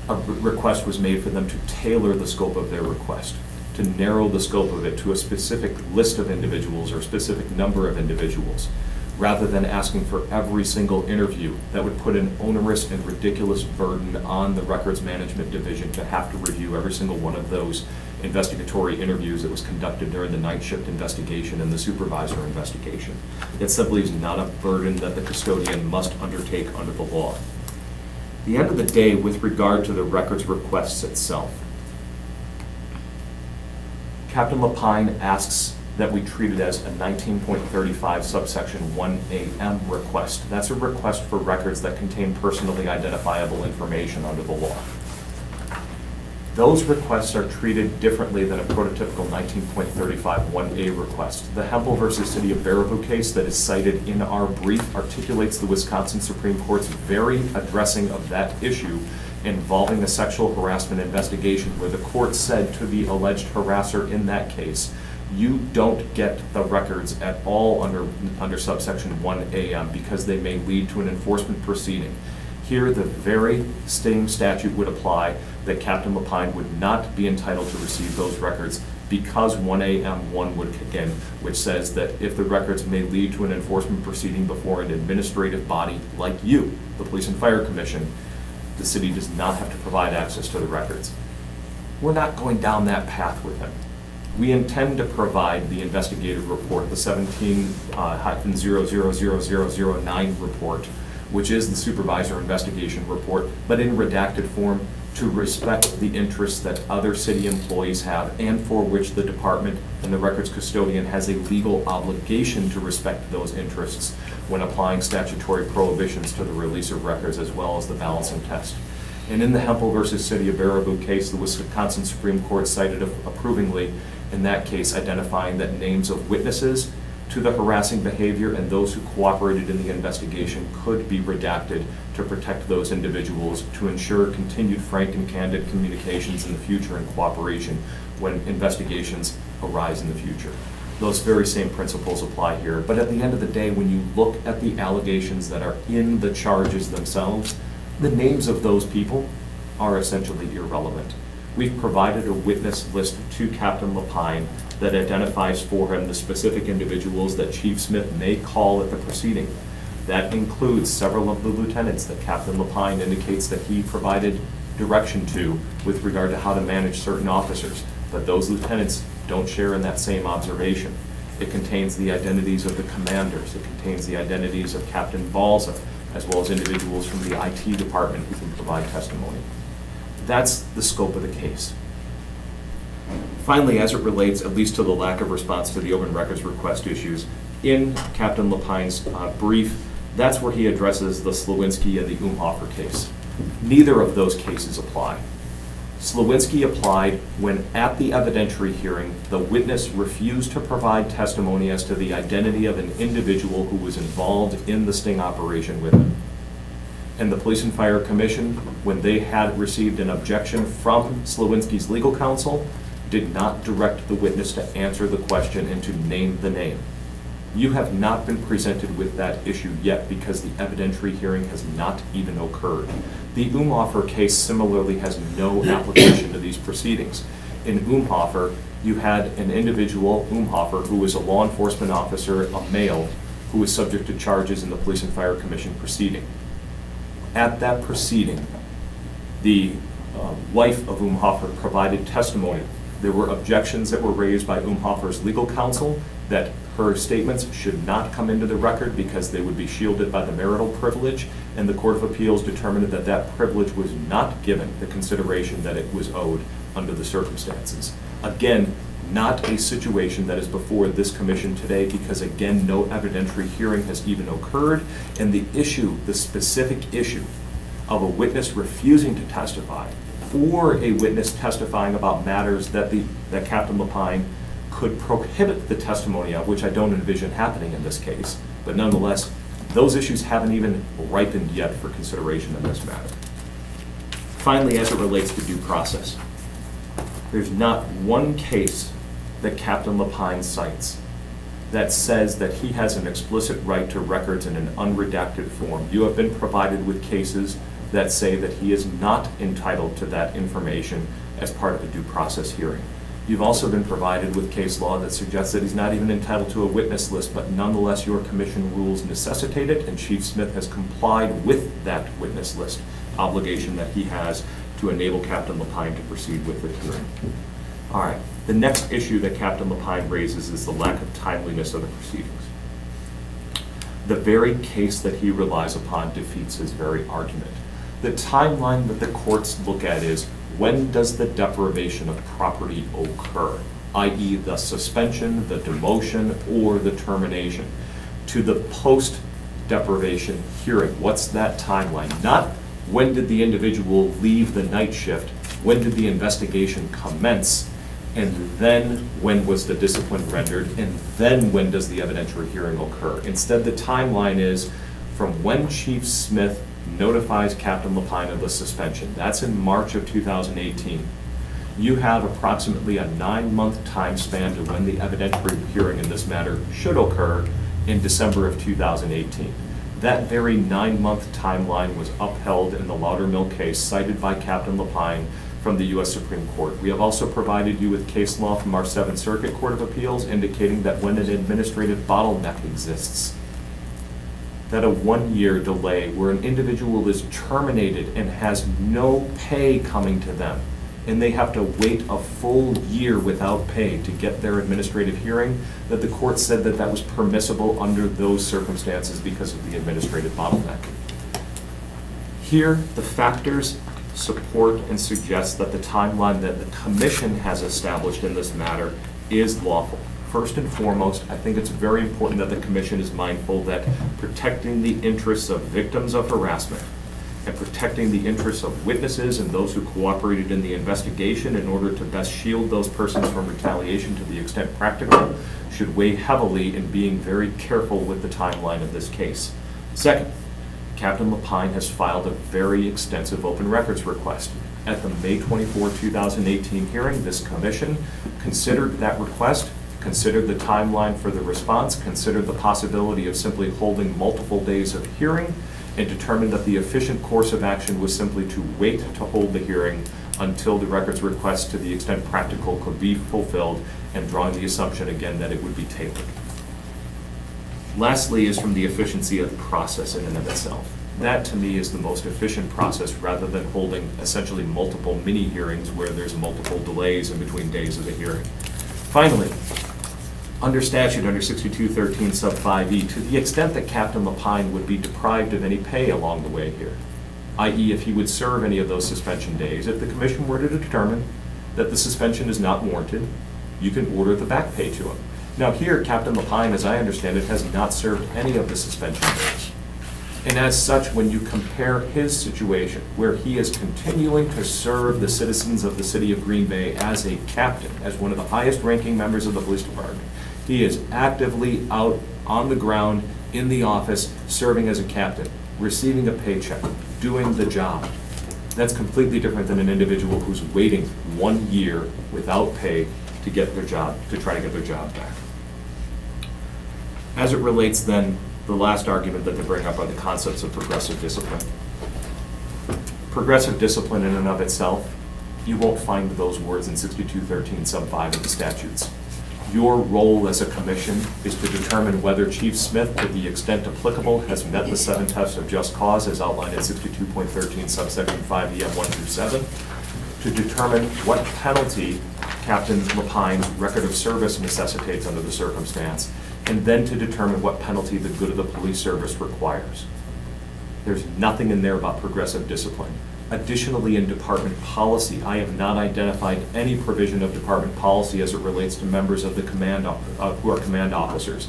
a request was made for them to tailor the scope of their request, to narrow the scope of it to a specific list of individuals or a specific number of individuals, rather than asking for every single interview. That would put an onerous and ridiculous burden on the records management division to have to review every single one of those investigatory interviews that was conducted during the night shift investigation and the supervisor investigation. It simply is not a burden that the custodian must undertake under the law. At the end of the day, with regard to the records requests itself, Captain Lapine asks that we treat it as a 19.35 subsection 1AM request. That's a request for records that contain personally identifiable information under the law. Those requests are treated differently than a prototypical 19.35 1A request. The Hempel versus City of Baraboo case that is cited in our brief articulates the Wisconsin Supreme Court's very addressing of that issue involving a sexual harassment investigation, where the court said to the alleged harasser in that case, you don't get the records at all under subsection 1AM because they may lead to an enforcement proceeding. Here, the very same statute would apply, that Captain Lapine would not be entitled to receive those records because 1AM1 would kick in, which says that if the records may lead to an enforcement proceeding before an administrative body like you, the Police and Fire Commission, the city does not have to provide access to the records. We're not going down that path with him. We intend to provide the investigative report, the 17-000009 report, which is the supervisor investigation report, but in redacted form, to respect the interests that other city employees have and for which the department and the records custodian has a legal obligation to respect those interests when applying statutory prohibitions to the release of records as well as the balancing test. And in the Hempel versus City of Baraboo case, the Wisconsin Supreme Court cited approvingly in that case, identifying that names of witnesses to the harassing behavior and those who cooperated in the investigation could be redacted to protect those individuals, to ensure continued frank and candid communications in the future and cooperation when investigations arise in the future. Those very same principles apply here. But at the end of the day, when you look at the allegations that are in the charges themselves, the names of those people are essentially irrelevant. We've provided a witness list to Captain Lapine that identifies for him the specific individuals that Chief Smith may call at the proceeding. That includes several of the lieutenants that Captain Lapine indicates that he provided direction to with regard to how to manage certain officers, but those lieutenants don't share in that same observation. It contains the identities of the commanders. It contains the identities of Captain Balza, as well as individuals from the IT department who can provide testimony. That's the scope of the case. Finally, as it relates at least to the lack of response to the open records request issues, in Captain Lapine's brief, that's where he addresses the Slowinski and the Umhofer case. Neither of those cases apply. Slowinski applied when at the evidentiary hearing, the witness refused to provide testimony as to the identity of an individual who was involved in the sting operation with him. And the Police and Fire Commission, when they had received an objection from Slowinski's legal counsel, did not direct the witness to answer the question and to name the name. You have not been presented with that issue yet because the evidentiary hearing has not even occurred. The Umhofer case similarly has no application to these proceedings. In Umhofer, you had an individual, Umhofer, who was a law enforcement officer, a male, who was subject to charges in the Police and Fire Commission proceeding. At that proceeding, the wife of Umhofer provided testimony. There were objections that were raised by Umhofer's legal counsel that her statements should not come into the record because they would be shielded by the marital privilege, and the Court of Appeals determined that that privilege was not given the consideration that it was owed under the circumstances. Again, not a situation that is before this commission today because, again, no evidentiary hearing has even occurred, and the issue, the specific issue of a witness refusing to testify or a witness testifying about matters that Captain Lapine could prohibit the testimony of, which I don't envision happening in this case, but nonetheless, those issues haven't even ripened yet for consideration in this matter. Finally, as it relates to due process, there's not one case that Captain Lapine cites that says that he has an explicit right to records in an unredacted form. You have been provided with cases that say that he is not entitled to that information as part of a due process hearing. You've also been provided with case law that suggests that he's not even entitled to a witness list, but nonetheless your commission rules necessitate it, and Chief Smith has complied with that witness list obligation that he has to enable Captain Lapine to proceed with the hearing. All right, the next issue that Captain Lapine raises is the lack of timeliness of the proceedings. The very case that he relies upon defeats his very argument. The timeline that the courts look at is, when does the deprivation of property occur? I.e. the suspension, the demotion, or the termination. To the post-deprivation hearing, what's that timeline? Not when did the individual leave the night shift, when did the investigation commence, and then when was the discipline rendered, and then when does the evidentiary hearing occur. Instead, the timeline is from when Chief Smith notifies Captain Lapine of the suspension. That's in March of 2018. You have approximately a 9-month time span to when the evidentiary hearing in this matter should occur in December of 2018. That very 9-month timeline was upheld in the Loudermill case cited by Captain Lapine from the U.S. Supreme Court. We have also provided you with case law from our 7th Circuit Court of Appeals indicating that when an administrative bottleneck exists, that a 1-year delay where an individual is terminated and has no pay coming to them, and they have to wait a full year without pay to get their administrative hearing, that the court said that that was permissible under those circumstances because of the administrative bottleneck. Here, the factors support and suggest that the timeline that the commission has established in this matter is lawful. First and foremost, I think it's very important that the commission is mindful that protecting the interests of victims of harassment and protecting the interests of witnesses and those who cooperated in the investigation in order to best shield those persons from retaliation to the extent practical should weigh heavily in being very careful with the timeline of this case. Second, Captain Lapine has filed a very extensive open records request. At the May 24, 2018 hearing, this commission considered that request, considered the timeline for the response, considered the possibility of simply holding multiple days of hearing, and determined that the efficient course of action was simply to wait to hold the hearing until the records request to the extent practical could be fulfilled, and drawing the assumption again that it would be tailored. Lastly is from the efficiency of the process in and of itself. That to me is the most efficient process rather than holding essentially multiple mini hearings where there's multiple delays in between days of the hearing. Finally, under statute, under 6213 sub 5E, to the extent that Captain Lapine would be deprived of any pay along the way here, i.e. if he would serve any of those suspension days, if the commission were to determine that the suspension is not warranted, you can order the back pay to him. Now here, Captain Lapine, as I understand it, has not served any of the suspension days. And as such, when you compare his situation, where he is continuing to serve the citizens of the city of Green Bay as a captain, as one of the highest ranking members of the police department, he is actively out on the ground, in the office, serving as a captain, receiving a paycheck, doing the job. That's completely different than an individual who's waiting 1 year without pay to get their job, to try to get their job back. As it relates then, the last argument that they bring up are the concepts of progressive discipline. Progressive discipline in and of itself, you won't find those words in 6213 sub 5 of the statutes. Your role as a commission is to determine whether Chief Smith, to the extent applicable, has met the 7 tests of just cause as outlined in 62.13 subsection 5EM 1 through 7, to determine what penalty Captain Lapine's record of service necessitates under the circumstance, and then to determine what penalty the good of the police service requires. There's nothing in there about progressive discipline. Additionally, in department policy, I have not identified any provision of department policy as it relates to members of the command, who are command officers,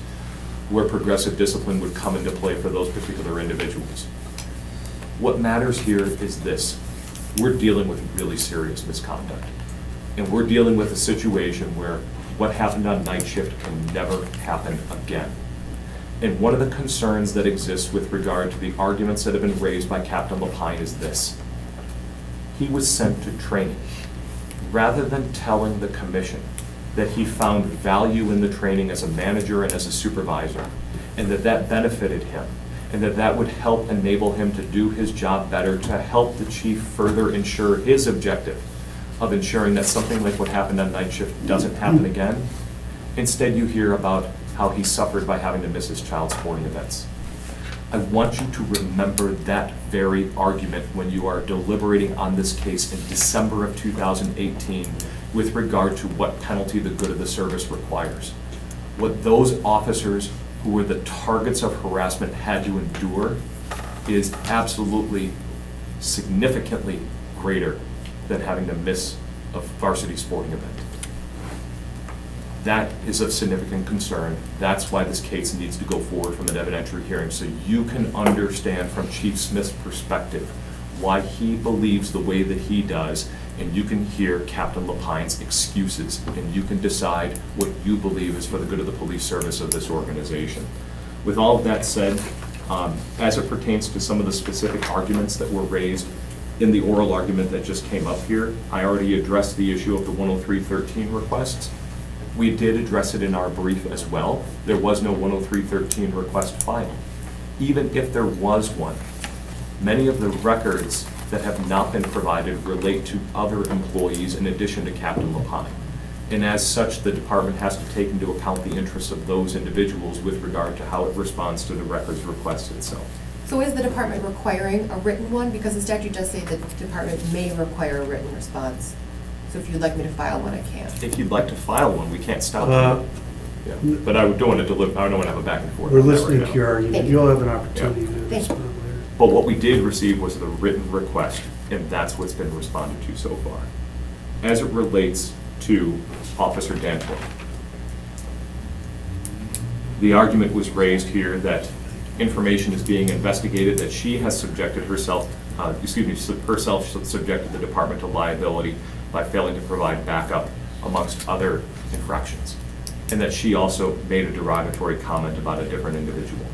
where progressive discipline would come into play for those particular individuals. What matters here is this. We're dealing with really serious misconduct. And we're dealing with a situation where what happened on night shift can never happen again. And one of the concerns that exists with regard to the arguments that have been raised by Captain Lapine is this. He was sent to training. Rather than telling the commission that he found value in the training as a manager and as a supervisor, and that that benefited him, and that that would help enable him to do his job better, to help the chief further ensure his objective of ensuring that something like what happened on night shift doesn't happen again. Instead, you hear about how he suffered by having to miss his child's sporting events. I want you to remember that very argument when you are deliberating on this case in December of 2018 with regard to what penalty the good of the service requires. What those officers who were the targets of harassment had to endure is absolutely significantly greater than having to miss a varsity sporting event. That is of significant concern. That's why this case needs to go forward from an evidentiary hearing, so you can understand from Chief Smith's perspective why he believes the way that he does, and you can hear Captain Lapine's excuses, and you can decide what you believe is for the good of the police service of this organization. With all of that said, as it pertains to some of the specific arguments that were raised in the oral argument that just came up here, I already addressed the issue of the 103.13 requests. We did address it in our brief as well. There was no 103.13 request filed. Even if there was one, many of the records that have not been provided relate to other employees in addition to Captain Lapine. And as such, the department has to take into account the interests of those individuals with regard to how it responds to the records request itself. So is the department requiring a written one? Because the statute does say the department may require a written response. So if you'd like me to file one, I can. If you'd like to file one, we can't stop you. Yeah. But I don't want to I don't want to have a back and forth. We're on that listening right to now. your argument. Thank you. You'll have an opportunity to Thank you. respond later. But what we did receive was the written request, and that's what's been responded to so far. As it relates to Officer Danforth, the argument was raised here that information is being investigated, that she has subjected herself, subjected the department to liability by failing to provide backup amongst other infractions, and that she also made a derogatory comment about a different individual.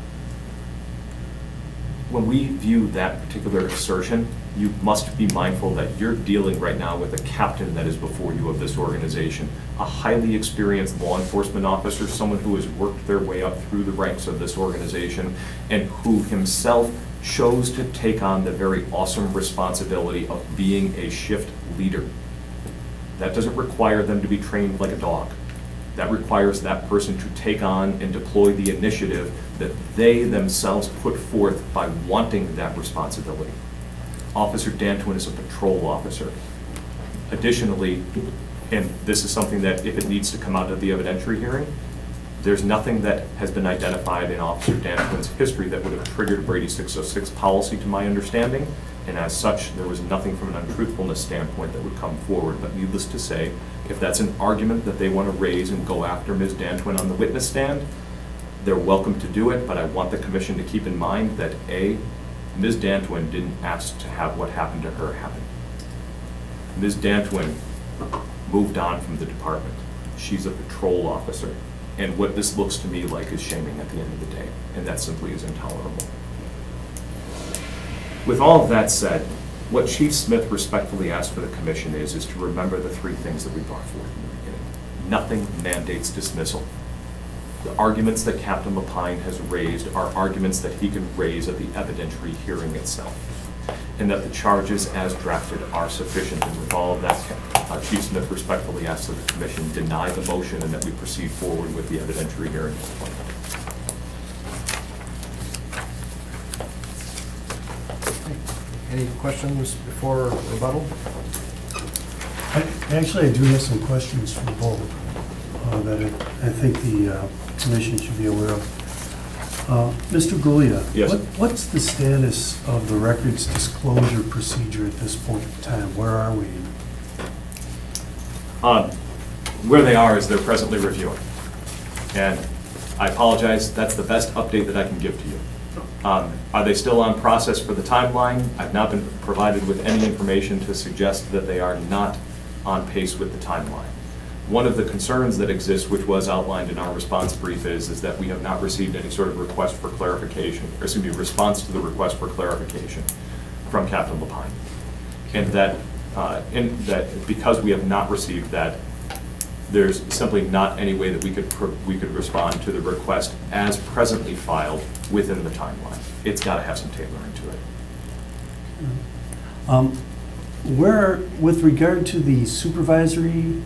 When we view that particular assertion, you must be mindful that you're dealing right now with a captain that is before you of this organization, a highly experienced law enforcement officer, someone who has worked their way up through the ranks of this organization, and who himself chose to take on the very awesome responsibility of being a shift leader. That doesn't require them to be trained like a dog. That requires that person to take on and deploy the initiative that they themselves put forth by wanting that responsibility. Officer Dantuin is a patrol officer. Additionally, and this is something that if it needs to come out of the evidentiary hearing, there's nothing that has been identified in Officer Dantuin's history that would have triggered Brady 606 policy to my understanding, and as such, there was nothing from an untruthfulness standpoint that would come forward. But needless to say, if that's an argument that they want to raise and go after Ms. Dantuin on the witness stand, they're welcome to do it, but I want the commission to keep in mind that A, Ms. Dantuin didn't ask to have what happened to her happen. Ms. Dantuin moved on from the department. She's a patrol officer, and what this looks to me like is shaming at the end of the day, and that simply is intolerable. With all of that said, what Chief Smith respectfully asked for the commission is to remember the three things that we brought forth in the beginning. Nothing mandates dismissal. The arguments that Captain Lapine has raised are arguments that he can raise at the evidentiary hearing itself, and that the charges as drafted are sufficient. And with all of that, Chief Smith respectfully asks that the commission deny the motion and that we proceed forward with the evidentiary hearing. Any questions before rebuttal? Actually, I do have some questions for both that I think the commission should be aware of. Mr. Gulia, Yes. what's the status of the records disclosure procedure at this point in time? Where are we? Where they are is they're presently reviewing. And I apologize, that's the best update that I can give to you. Are they still on process for the timeline? I've not been provided with any information to suggest that they are not on pace with the timeline. One of the concerns that exists, which was outlined in our response brief, is that we have not received any sort of request for clarification, or excuse me, response to the request for clarification from Captain Lapine. And that because we have not received that, there's simply not any way that we could respond to the request as presently filed within the timeline. It's got to have some tailoring to it. With regard to the supervisory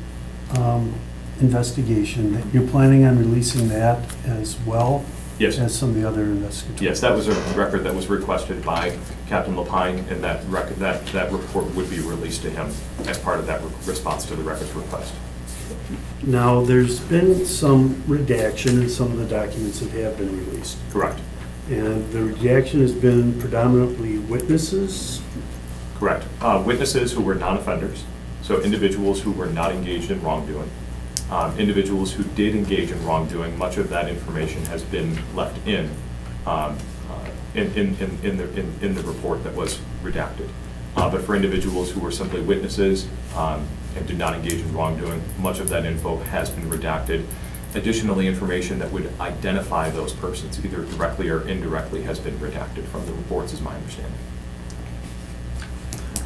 investigation, that you're planning on releasing that as well? Yes. as some of the other investigators? Yes, that was a record that was requested by Captain Lapine, and that record, that report would be released to him as part of that response to the records request. Now, there's been some redaction in some of the documents that have been released. Correct. And the redaction has been predominantly witnesses. Correct. Witnesses who were non-offenders, so individuals who were not engaged in wrongdoing. Individuals who did engage in wrongdoing, much of that information has been left in the report that was redacted. But for individuals who were simply witnesses and did not engage in wrongdoing, much of that info has been redacted. Additionally, information that would identify those persons, either directly or indirectly, has been redacted from the reports, is my understanding.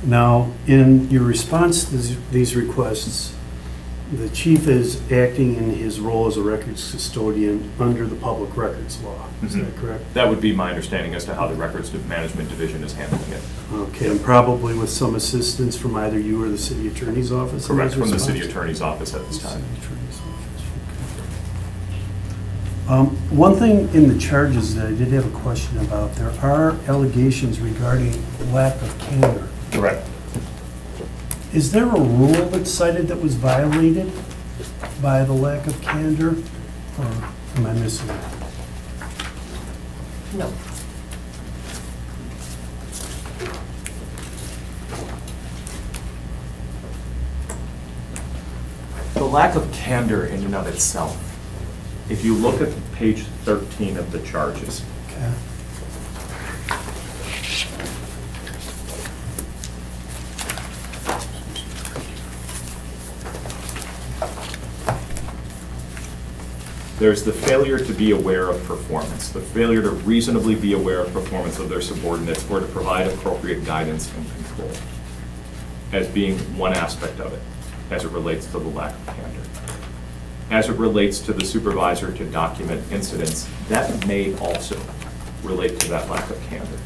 Now, in your response to these requests, the chief is acting in his role as a records custodian under the public records law. Is that correct? That would be my understanding as to how the Records Management Division is handling it. Okay, and probably with some assistance from either you or the city attorney's office? in Correct, those from the city responses? attorney's office at this time. City attorney's office, okay. One thing in the charges that I did have a question about, there are allegations regarding lack of candor. Correct. Is there a rule that's cited that was violated by the lack of candor? Or am I missing it? No. The lack of candor in and of itself, if you look at page 13 of the charges, Okay. there's the failure to be aware of performance, the failure to reasonably be aware of performance of their subordinates or to provide appropriate guidance and control as being one aspect of it, as it relates to the lack of candor. As it relates to the supervisor to document incidents, that may also relate to that lack of candor.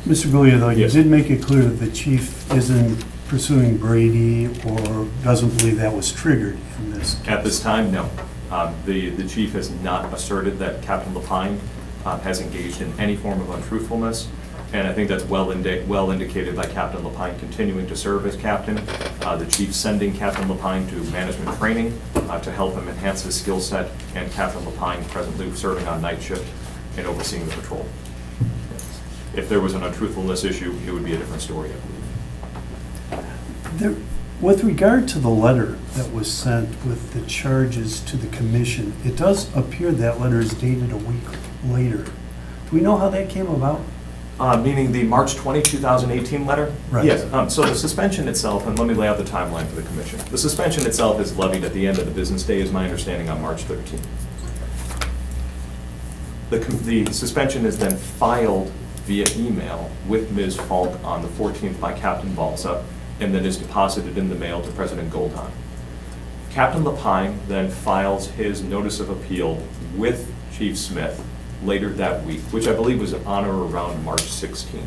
Mr. Gulia, though, you Yes. did make it clear that the chief isn't pursuing Brady or doesn't believe that was triggered in this case. At this time, no. The chief has not asserted that Captain Lapine has engaged in any form of untruthfulness, and I think that's well indicated by Captain Lapine continuing to serve as captain, the chief sending Captain Lapine to management training to help him enhance his skill set, and Captain Lapine presently serving on night shift and overseeing the patrol. If there was an untruthfulness issue, it would be a different story, I believe. With regard to the letter that was sent with the charges to the commission, it does appear that letter is dated a week later. Do we know how that came about? Meaning the March 20, 2018 letter? Right. Yes, so the suspension itself, and let me lay out the timeline for the commission. The suspension itself is levied at the end of the business day, is my understanding, on March 13th. The suspension is then filed via email with Ms. Falk on the 14th by Captain Balsa, and then is deposited in the mail to President Goldheim. Captain Lapine then files his notice of appeal with Chief Smith later that week, which I believe was on or around March 16th.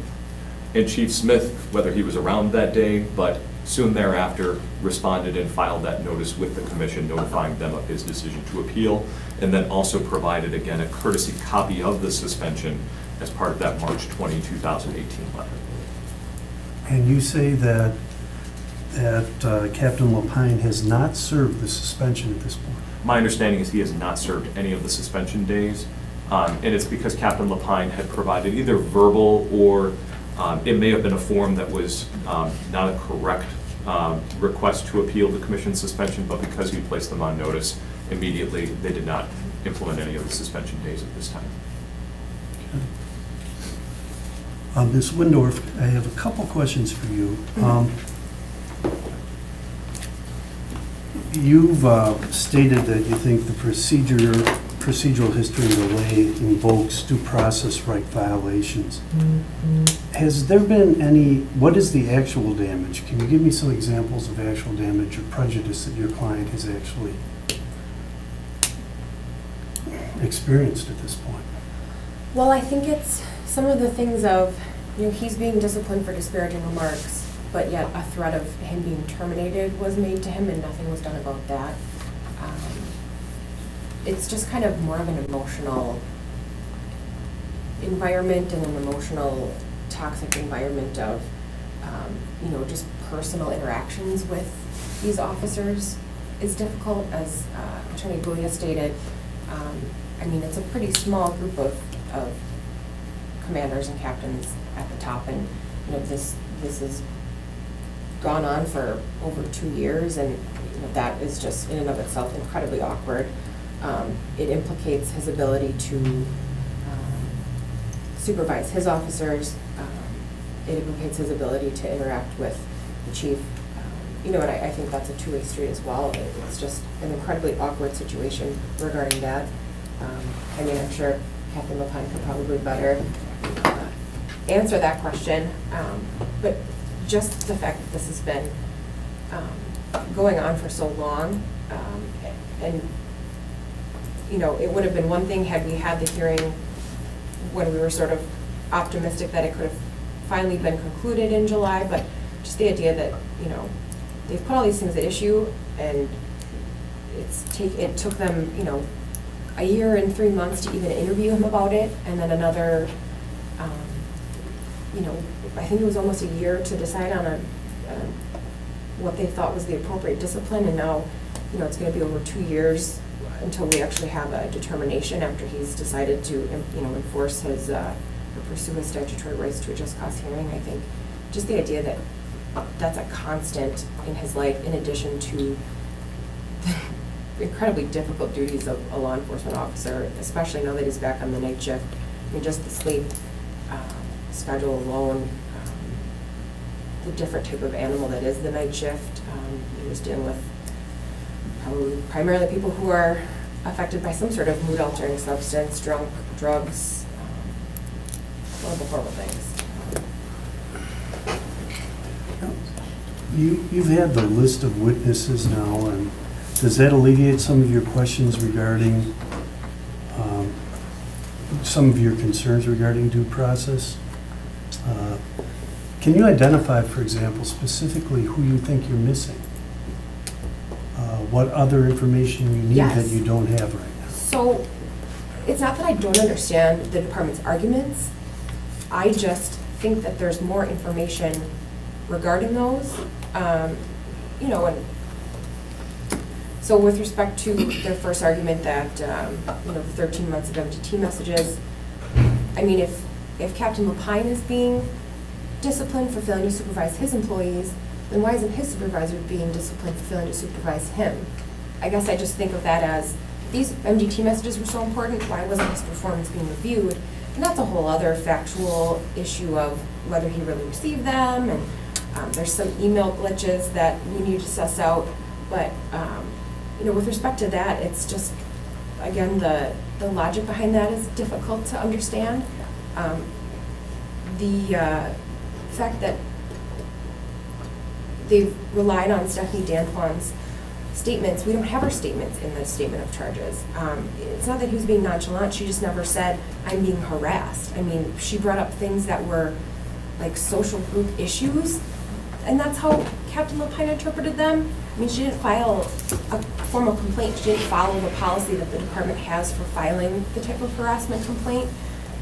And Chief Smith, whether he was around that day, but soon thereafter, responded and filed that notice with the commission, notifying them of his decision to appeal, and then also provided, again, a courtesy copy of the suspension as part of that March 20, 2018 letter. And you say that Captain Lapine has not served the suspension at this point? My understanding is he has not served any of the suspension days, and it's because Captain Lapine had provided either verbal or it may have been a form that was not a correct request to appeal the commission's suspension, but because he placed them on notice immediately, they did not implement any of the suspension days at this time. Ms. Windorf, I have a couple questions for you. You've stated that you think the procedural history delay invokes due process right violations. Has there been any, what is the actual damage? Can you give me some examples of actual damage or prejudice that your client has actually experienced at this point? Well, I think it's some of the things of, he's being disciplined for disparaging remarks. but yet a threat of him being terminated was made to him and nothing was done about that. It's just kind of more of an emotional environment and an emotional toxic environment of, just personal interactions with these officers is difficult, as Attorney Gulia stated. It's a pretty small group of commanders and captains at the top, and, this has gone on for over 2 years, and, that is just in and of itself incredibly awkward. It implicates his ability to supervise his officers. It implicates his ability to interact with the chief. And I think that's a two-way street as well. It's just an incredibly awkward situation regarding that. I'm sure Captain Lapine could probably better answer that question. But just the fact that this has been going on for so long, and it would have been one thing had we had the hearing when we were sort of optimistic that it could have finally been concluded in July, but just the idea that, they've put all these things at issue, and it took them, a year and 3 months to even interview him about it, and then another, I think it was almost a year to decide on what they thought was the appropriate discipline, and now, it's going to be over 2 years until we actually have a determination after he's decided to, enforce his, or pursue his statutory rights to a just cause hearing. I think just the idea that that's a constant in his life, in addition to the incredibly difficult duties of a law enforcement officer, especially now that he's back on the night shift. Just the sleep schedule alone, the different type of animal that is the night shift. He was dealing with probably primarily people who are affected by some sort of mood-altering substance, drugs, horrible things. You've had the list of witnesses now, and does that alleviate some of your questions regarding, some of your concerns regarding due process? Can you identify, for example, specifically who you think you're missing? What other information you need that you don't have right now? So, it's not that I don't understand the department's arguments. I just think that there's more information regarding those. And so with respect to their first argument that, the 13 months of MDT messages, if Captain Lapine is being disciplined for failing to supervise his employees, then why isn't his supervisor being disciplined for failing to supervise him? I guess I just think of that as, these MDT messages were so important, why wasn't his performance being reviewed? And that's a whole other factual issue of whether he really received them, and there's some email glitches that we need to suss out. But, with respect to that, it's just, again, the logic behind that is difficult to understand. The fact that they've relied on Stephanie Danquan's statements, we don't have her statements in the statement of charges. It's not that he was being nonchalant, she just never said, I'm being harassed. She brought up things that were like social group issues, and that's how Captain Lapine interpreted them. She didn't file a formal complaint, she didn't follow the policy that the department has for filing the type of harassment complaint.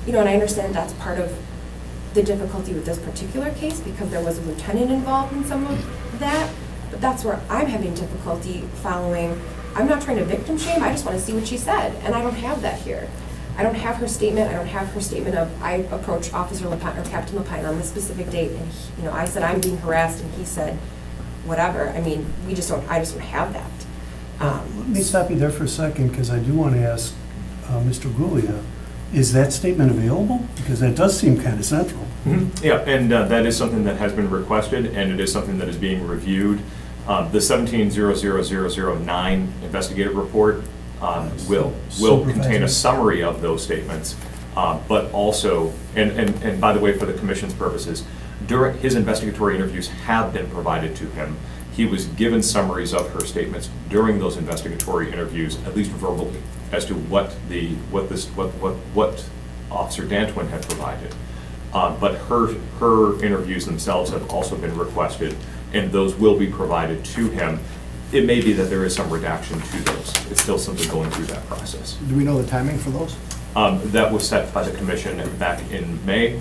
And I understand that's part of the difficulty with this particular case, because there was a lieutenant involved in some of that, but that's where I'm having difficulty following. I'm not trying to victim shame, I just want to see what she said, and I don't have that here. I don't have her statement. I don't have her statement of, I approached Officer Lapine or Captain Lapine on this specific date, and he, I said I'm being harassed, and he said whatever. We just don't. I just don't have that. Let me stop you there for a second, because I do want to ask Mr. Gulia, is that statement available? Because that does seem kind of central. Mm-hmm. Yeah, and that is something that has been requested, and it is something that is being reviewed. The 17-00009 investigative report will contain a summary of those statements, but also, and by the way, for the commission's purposes, during his investigatory interviews have been provided to him. He was given summaries of her statements during those investigatory interviews, at least verbally, as to what Officer Dantwin had provided. But her interviews themselves have also been requested, and those will be provided to him. It may be that there is some redaction to those. It's still simply going through that process. Do we know the timing for those? That was set by the commission back in May,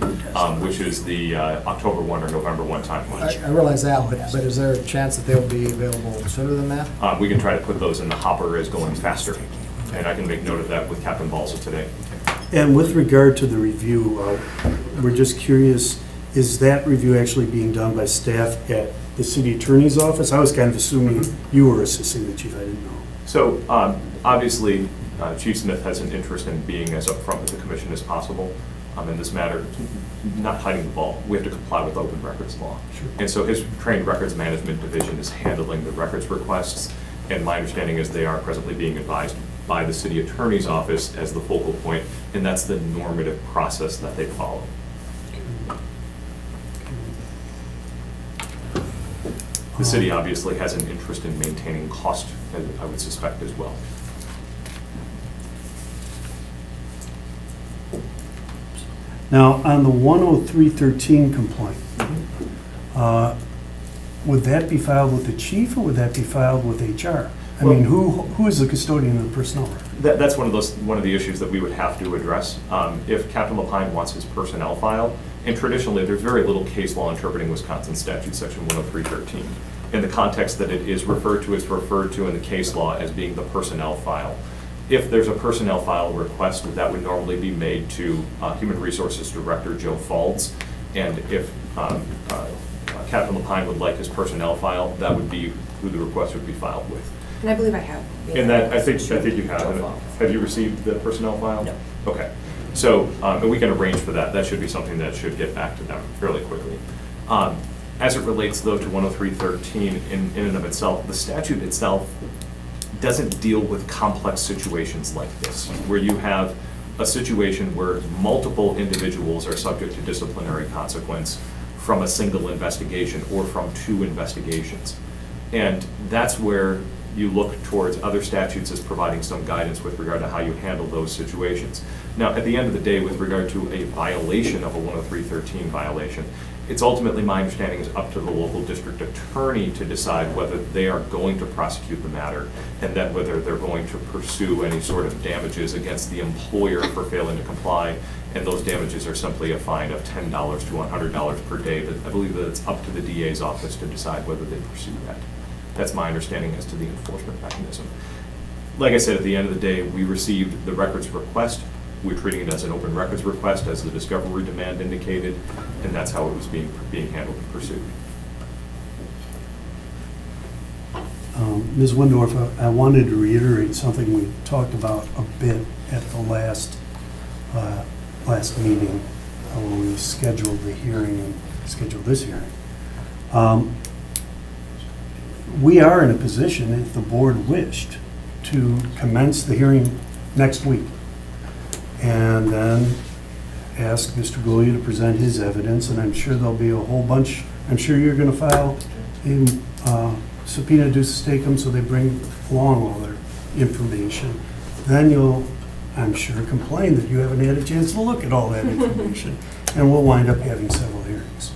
which is the October 1 or November 1 timeline. I realize that, but is there a chance that they'll be available sooner than that? We can try to put those in the hopper as going faster, and I can make note of that with Captain Balsa today. And with regard to the review, we're just curious, is that review actually being done by staff at the city attorney's office? I was kind of assuming you were assisting the chief, I didn't know. So obviously, Chief Smith has an interest in being as upfront with the commission as possible in this matter, not hiding the ball. We have to comply with open records law. Sure. And so his trained records management division is handling the records requests, and my understanding is they are presently being advised by the city attorney's office as the focal point, and that's the normative process that they follow. The city obviously has an interest in maintaining cost, I would suspect, as well. Now, on the 10313 complaint, would that be filed with the chief or would that be filed with HR? I mean, who is the custodian of the personnel record? That's one of the issues that we would have to address. If Captain Lapine wants his personnel file, and traditionally there's very little case law interpreting Wisconsin statute section 10313. In the context that it is referred to, it's referred to in the case law as being the personnel file. If there's a personnel file request, that would normally be made to Human Resources Director Joe Faulds. And if Captain Lapine would like his personnel file, that would be who the request would be filed with. And I believe I have. And that, I think you have. Have you received the personnel file? No. Okay. So, and we can arrange for that. That should be something that should get back to them fairly quickly. As it relates, though, to 10313 in and of itself, the statute itself doesn't deal with complex situations like this, where you have a situation where multiple individuals are subject to disciplinary consequence from a single investigation or from two investigations. And that's where you look towards other statutes as providing some guidance with regard to how you handle those situations. Now, at the end of the day, with regard to a violation of a 10313 violation, it's ultimately, my understanding, is up to the local district attorney to decide whether they are going to prosecute the matter and then whether they're going to pursue any sort of damages against the employer for failing to comply. And those damages are simply a fine of $10 to $100 per day. I believe that it's up to the DA's office to decide whether they pursue that. That's my understanding as to the enforcement mechanism. Like I said, at the end of the day, we received the records request. We're treating it as an open records request, as the discovery demand indicated, and that's how it was being handled and pursued. Ms. Windorf, I wanted to reiterate something we talked about a bit at the last meeting when we scheduled the hearing and scheduled this hearing. We are in a position, if the board wished, to commence the hearing next week and then ask Mr. Goulia to present his evidence, and I'm sure there'll be a whole bunch. I'm sure you're going to file a subpoena duce tecum so they bring along all their information. Then you'll, I'm sure, complain that you haven't had a chance to look at all that information, and we'll wind up having several hearings.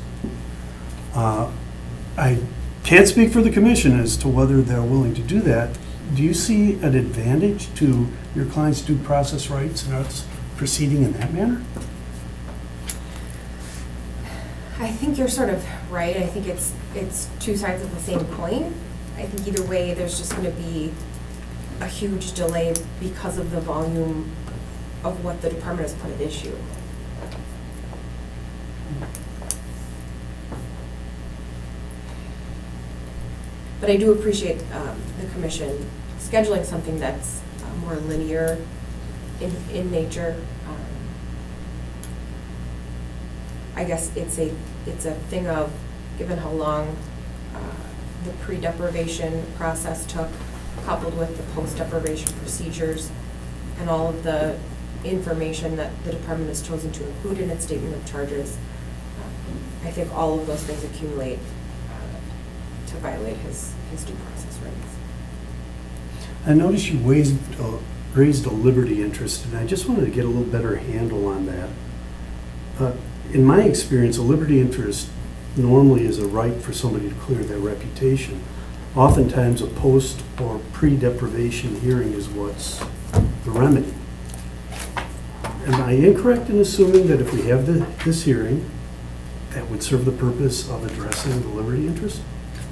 I can't speak for the commission as to whether they're willing to do that. Do you see an advantage to your client's due process rights and us proceeding in that manner? I think you're sort of right. I think it's two sides of the same coin. I think either way, there's just going to be a huge delay because of the volume of what the department has put at issue. But I do appreciate the commission scheduling something that's more linear in nature. I guess it's a thing of, given how long the pre-deprivation process took, coupled with the post-deprivation procedures and all of the information that the department has chosen to include in its statement of charges, I think all of those things accumulate to violate his due process rights. I noticed you raised a liberty interest, and I just wanted to get a little better handle on that. In my experience, a liberty interest normally is a right for somebody to clear their reputation. Oftentimes, a post or pre-deprivation hearing is what's the remedy. Am I incorrect in assuming that if we have this hearing, that would serve the purpose of addressing the liberty interest?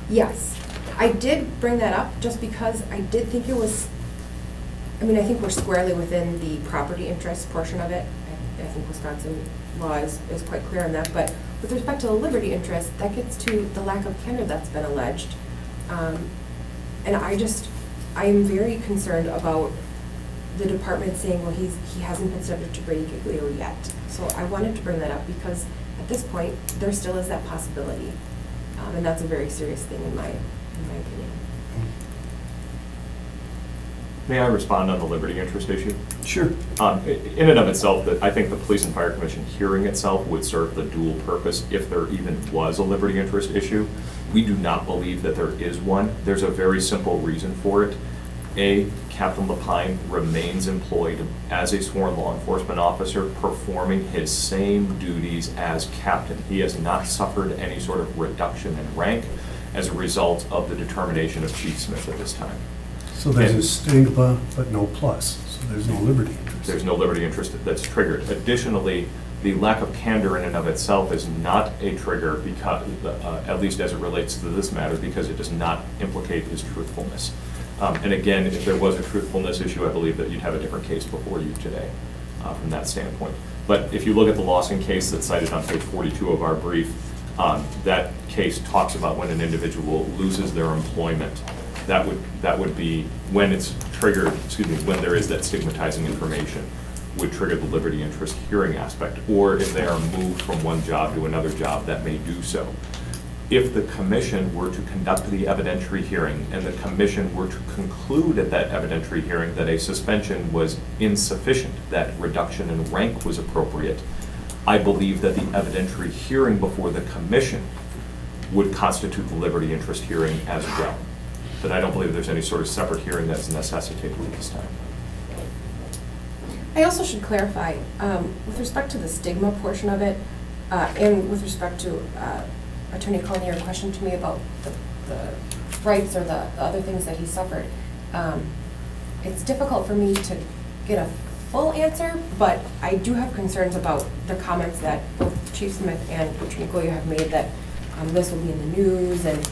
Yes, I did bring that up just because I did think it was, I mean, I think we're squarely within the property interest portion of it. I think Wisconsin law is quite clear on that, but with respect to the liberty interest, that gets to the lack of candor that's been alleged. And I am very concerned about the department saying, well, he hasn't been subject to Brady Giglio yet. So I wanted to bring that up because at this point, there still is that possibility. And that's a very serious thing in my opinion. May I respond on the liberty interest issue? Sure. In and of itself, I think the Police and Fire Commission hearing itself would serve the dual purpose if there even was a liberty interest issue. We do not believe that there is one. There's a very simple reason for it. A, Captain Lapine remains employed as a sworn law enforcement officer performing his same duties as captain. He has not suffered any sort of reduction in rank as a result of the determination of Chief Smith at this time. So there's a stigma, but no plus. So there's no liberty interest. There's no liberty interest that's triggered. Additionally, the lack of candor in and of itself is not a trigger because, at least as it relates to this matter, because it does not implicate his truthfulness. And again, if there was a truthfulness issue, I believe that you'd have a different case before you today from that standpoint. But if you look at the Lawson case that's cited on page 42 of our brief, that case talks about when an individual loses their employment. That would be when it's triggered, when there is that stigmatizing information, would trigger the liberty interest hearing aspect. Or if they are moved from one job to another job, that may do so. If the commission were to conduct the evidentiary hearing and the commission were to conclude at that evidentiary hearing that a suspension was insufficient, that reduction in rank was appropriate, I believe that the evidentiary hearing before the commission would constitute the liberty interest hearing as well. But I don't believe there's any sort of separate hearing that's necessitated at this time. I also should clarify, with respect to the stigma portion of it, and with respect to Attorney Coney, your question to me about the rights or the other things that he suffered, it's difficult for me to get a full answer, but I do have concerns about the comments that both Chief Smith and Attorney Goya have made that this will be in the news, and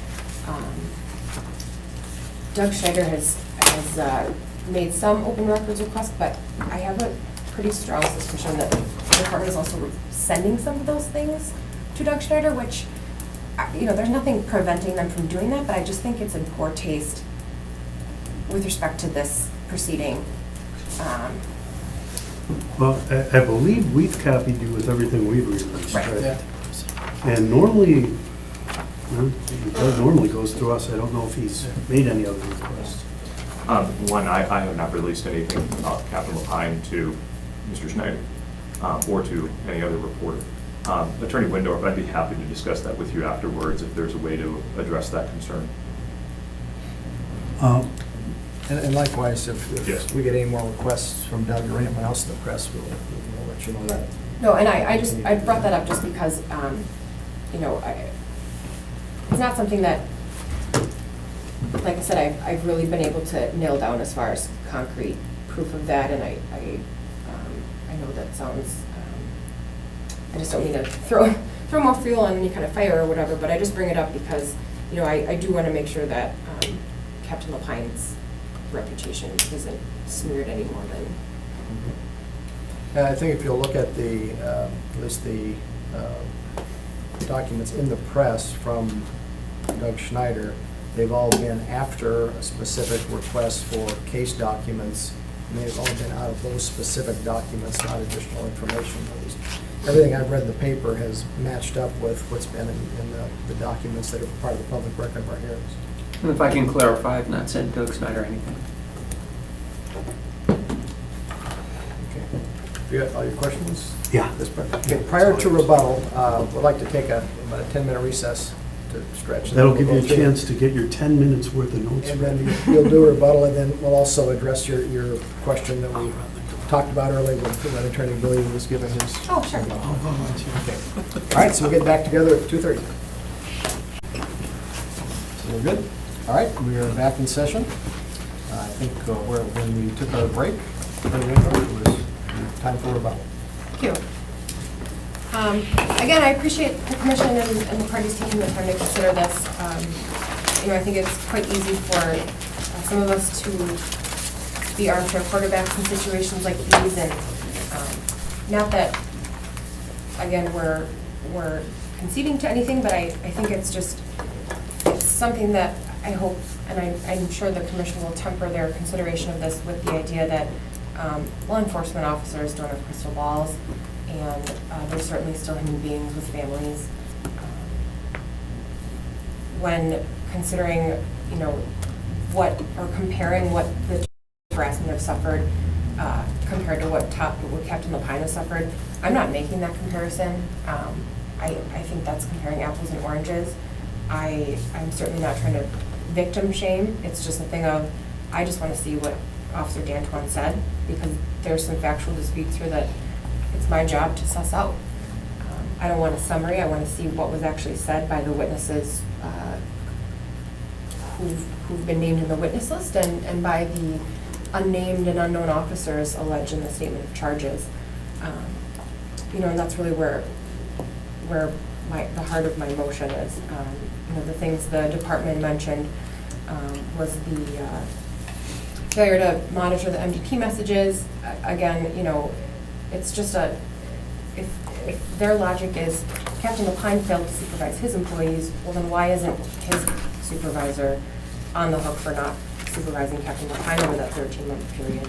Doug Schneider has made some open records requests, but I have a pretty strong suspicion that the department is also sending some of those things to Doug Schneider, which, there's nothing preventing them from doing that, but I just think it's in poor taste with respect to this proceeding. Well, I believe we've copied you with everything we've released. Right. Yeah. And normally, Doug normally goes through us. I don't know if he's made any other requests. One, I have not released anything about Captain Lapine to Mr. Schneider or to any other reporter. Attorney Windorf, I'd be happy to discuss that with you afterwards if there's a way to address that concern. And likewise, if Yes. we get any more requests from Doug or anyone else in the press, we'll let you know that. No, and I brought that up just because, it's not something that, like I said, I've really been able to nail down as far as concrete proof of that, and I know that sounds, I just don't mean to throw more fuel on any kind of fire or whatever, but I just bring it up because, I do want to make sure that Captain Lapine's reputation isn't smeared any more than. And I think if you'll look at at least the documents in the press from Doug Schneider, they've all been after a specific request for case documents, and they've all been out of those specific documents, not additional information. At least everything I've read in the paper has matched up with what's been in the documents that are part of the public record of our hearings. And if I can clarify, I've not sent Doug Schneider anything. Okay. You got all your questions? Yeah. This part? Okay, prior to rebuttal, we'd like to take about a 10-minute recess to stretch. That'll give you a chance to get your 10 minutes worth of notes. And then you'll do a rebuttal, and then we'll also address your question that we talked about earlier when Attorney Billy was giving his. Oh, sure. Okay. All right, so we'll get back together at 2:30. So we're good? All right, we are back in session. I think when we took our break, it was time for rebuttal. Thank you. Again, I appreciate the commission and the parties taking the time to consider this. I think it's quite easy for some of us to be armchair quarterbacks in situations like these, and not that, again, we're conceding to anything, but I think it's something that I hope, and I'm sure the commission will temper their consideration of this with the idea that law enforcement officers don't have crystal balls, and they're certainly still human beings with families. When considering, what, or comparing what the harassment have suffered compared to what Captain Lapine has suffered, I'm not making that comparison. I think that's comparing apples and oranges. I'm certainly not trying to victim shame. It's just a thing of, I just want to see what Officer Dantuan said, because there's some factual disputes here that it's my job to suss out. I don't want a summary. I want to see what was actually said by the witnesses who've been named in the witness list, and by the unnamed and unknown officers alleged in the statement of charges. And that's really where the heart of my motion is. The things the department mentioned was the failure to monitor the MDP messages. Again, it's just if their logic is Captain Lapine failed to supervise his employees, well then why isn't his supervisor on the hook for not supervising Captain Lapine over that 13-month period?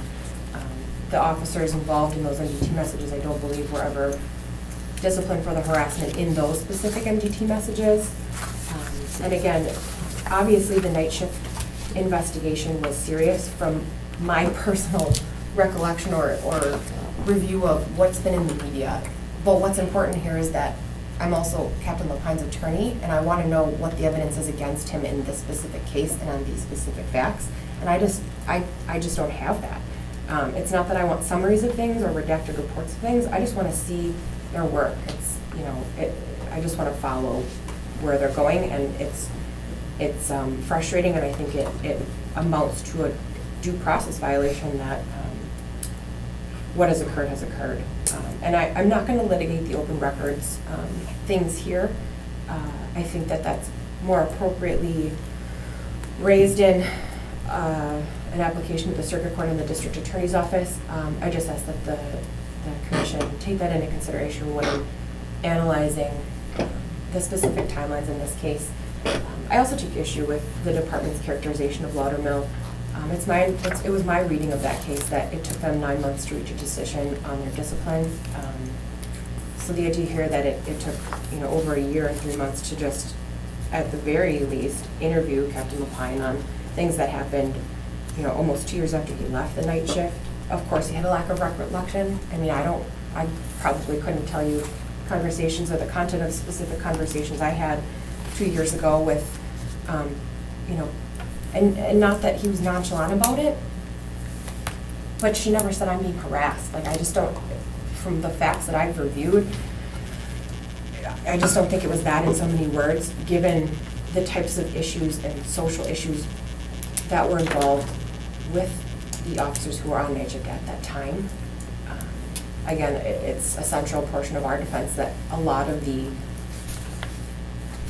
The officers involved in those MDT messages, I don't believe were ever disciplined for the harassment in those specific MDT messages. And again, obviously the night shift investigation was serious from my personal recollection or review of what's been in the media. But what's important here is that I'm also Captain Lapine's attorney, and I want to know what the evidence is against him in this specific case and on these specific facts. And I just don't have that. It's not that I want summaries of things or redacted reports of things. I just want to see their work. I just want to follow where they're going, and it's frustrating, and I think it amounts to a due process violation that what has occurred has occurred. And I'm not going to litigate the open records things here. I think that that's more appropriately raised in an application to the circuit court and the district attorney's office. I just ask that the commission take that into consideration when analyzing the specific timelines in this case. I also took issue with the department's characterization of Laudermill. It was my reading of that case that it took them 9 months to reach a decision on their discipline. So the idea here that it took over a year and 3 months to just, at the very least, interview Captain Lapine on things that happened, almost 2 years after he left the night shift. Of course, he had a lack of recollection. I probably couldn't tell you conversations or the content of specific conversations I had 2 years ago with, and not that he was nonchalant about it, but she never said I'm being harassed. I just don't, from the facts that I've reviewed, I just don't think it was that in so many words, given the types of issues and social issues that were involved with the officers who were on night shift at that time. Again, it's a central portion of our defense that a lot of the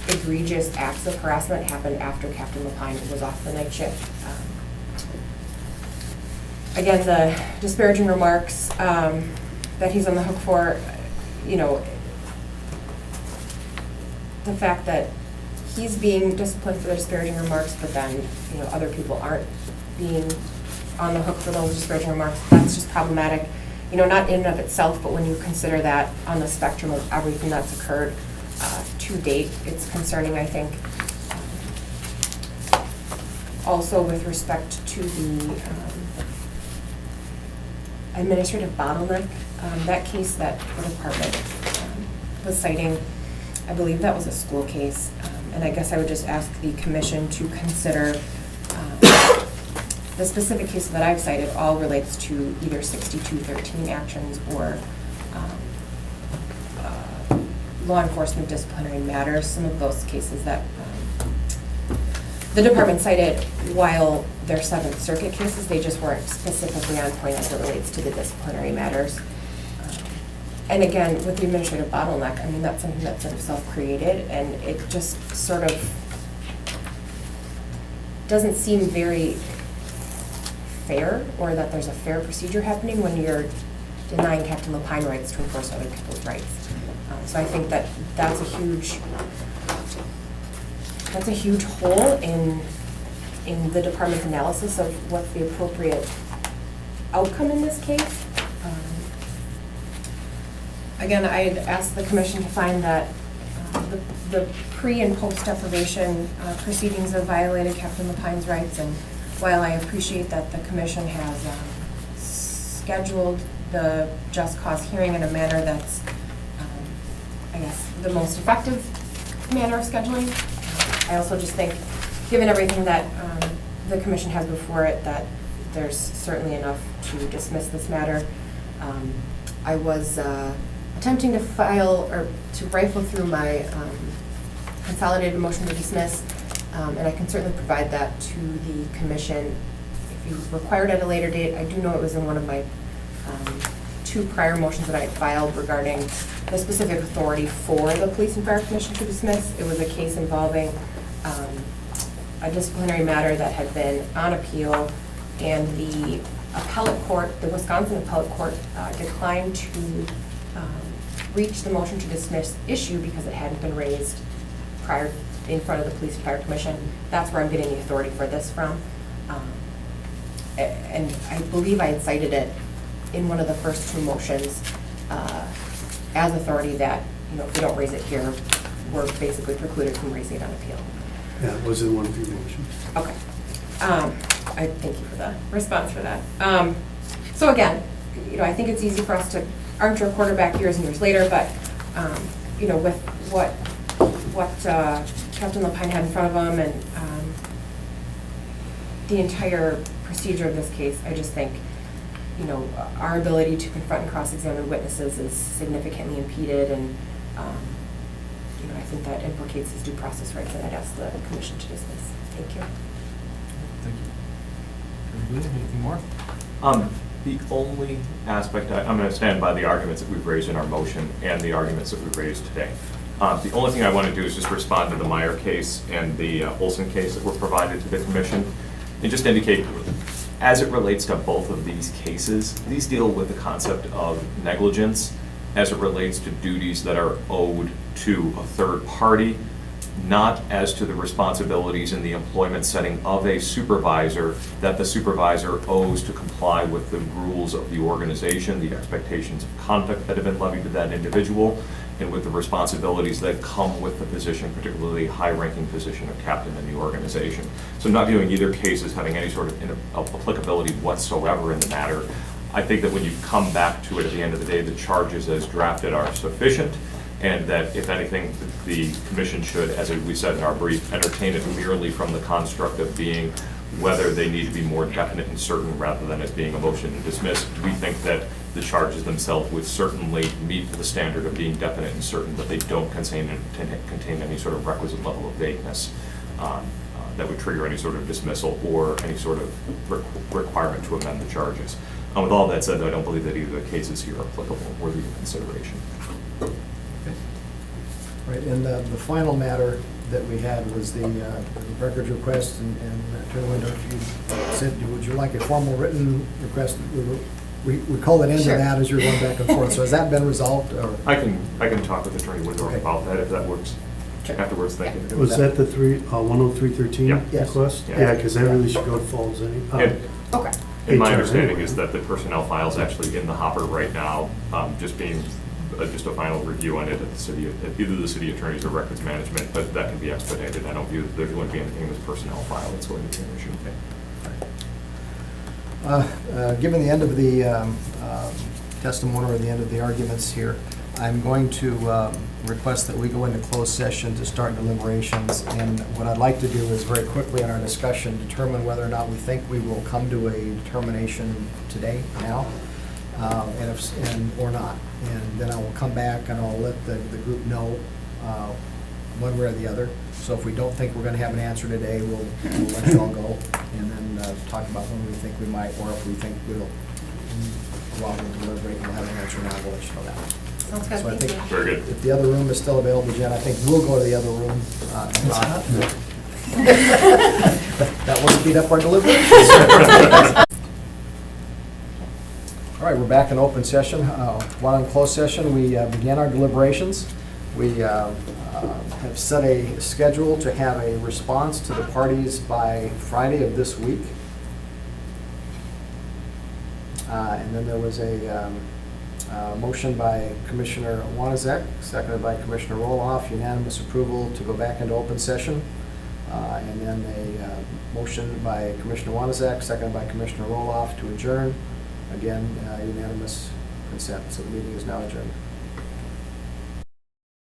egregious acts of harassment happened after Captain Lapine was off the night shift. Again, the disparaging remarks that he's on the hook for, the fact that he's being disciplined for the disparaging remarks, but then, other people aren't being on the hook for those disparaging remarks, that's just problematic. Not in and of itself, but when you consider that on the spectrum of everything that's occurred to date, it's concerning, I think. Also, with respect to the administrative bottleneck, that case that the department was citing, I believe that was a school case, and I guess I would just ask the commission to consider the specific case that I've cited all relates to either 6213 actions or law enforcement disciplinary matters. Some of those cases that the department cited, while they're Seventh Circuit cases, they just weren't specifically on point as it relates to the disciplinary matters. And again, with the administrative bottleneck, I mean, that's something that's sort of self-created, and it just sort of doesn't seem very fair, or that there's a fair procedure happening when you're denying Captain Lapine rights to enforce other people's rights. So I think that that's a huge hole in the department's analysis of what's the appropriate outcome in this case. Again, I had asked the commission to find that the pre- and post-deprivation proceedings have violated Captain Lapine's rights, and while I appreciate that the commission has scheduled the just cause hearing in a manner that's, I guess, the most effective manner of scheduling, I also just think, given everything that the commission has before it, that there's certainly enough to dismiss this matter. I was attempting to file, or to rifle through my consolidated motion to dismiss, and I can certainly provide that to the commission if you require it at a later date. I do know it was in one of my two prior motions that I had filed regarding the specific authority for the Police and Fire Commission to dismiss. It was a case involving a disciplinary matter that had been on appeal, and the appellate court, the Wisconsin appellate court, declined to reach the motion to dismiss issue because it hadn't been raised prior in front of the Police and Fire Commission. That's where I'm getting the authority for this from. And I believe I had cited it in one of the first two motions as authority that, if we don't raise it here, we're basically precluded from raising it on appeal. Yeah, it was in one of your motions. Okay. I thank you for the response for that. So again, I think it's easy for us to armchair quarterback years and years later, but with what Captain Lapine had in front of him and the entire procedure of this case, I just think, our ability to confront and cross-examine witnesses is significantly impeded, and I think that implicates his due process rights, and I'd ask the commission to dismiss. Thank you. Thank you. Anything more? The only aspect, I'm going to stand by the arguments that we've raised in our motion and the arguments that we've raised today. The only thing I want to do is just respond to the Meyer case and the Olson case that were provided to the commission, and just indicate, as it relates to both of these cases, these deal with the concept of negligence as it relates to duties that are owed to a third party, not as to the responsibilities in the employment setting of a supervisor that the supervisor owes to comply with the rules of the organization, the expectations of conduct that have been levied to that individual, and with the responsibilities that come with the position, particularly high-ranking position of captain in the organization. So I'm not viewing either case as having any sort of applicability whatsoever in the matter. I think that when you come back to it at the end of the day, the charges as drafted are sufficient, and that if anything, the commission should, as we said in our brief, entertain it merely from the construct of being whether they need to be more definite and certain rather than as being a motion to dismiss. We think that the charges themselves would certainly meet the standard of being definite and certain, but they don't contain any sort of requisite level of vagueness that would trigger any sort of dismissal or any sort of requirement to amend the charges. With all that said, I don't believe that either of the cases here are applicable or worthy of consideration. Okay. Right, and the final matter that we had was the records request, and Attorney Winter, if you said, would you like a formal written request? We call it into Sure. that as you're going back and forth. So has that been resolved? Or? I can talk with Attorney Windor Okay. about that if that works. Sure. Afterwards, thank you. Was that the 10313 Yeah. Yes. request? Yeah. Yeah, because that really should go to Falls anyway. And- Okay. And my HR understanding anyway. is that the personnel file is actually in the hopper right now, just being, just a final review on it at the city, at either the city attorneys or records management, but that can be expedited. I don't view that there's going to be anything in this personnel file that's going to be an issue. Given the end of the testimony or the end of the arguments here, I'm going to request that we go into closed session to start deliberations. And what I'd like to do is very quickly in our discussion, determine whether or not we think we will come to a determination today, now, or not. And then I will come back and I'll let the group know one way or the other. So if we don't think we're going to have an answer today, we'll let you all go and then talk about when we think we might, or if we think we'll, while we deliberate, we'll have an answer now, we'll let you know that. Sounds good, So I thank think you. Very good. if the other room is still available, Jen, I think we'll go to the other room. That will speed up our deliberations. All right, we're back in open session. While in closed session, we began our deliberations. We have set a schedule to have a response to the parties by Friday of this week. And then there was a motion by Commissioner Wanazek, seconded by Commissioner Roloff, unanimous approval to go back into open session. And then a motion by Commissioner Wanazek, seconded by Commissioner Roloff to adjourn. Again, unanimous consent, so the meeting is now adjourned.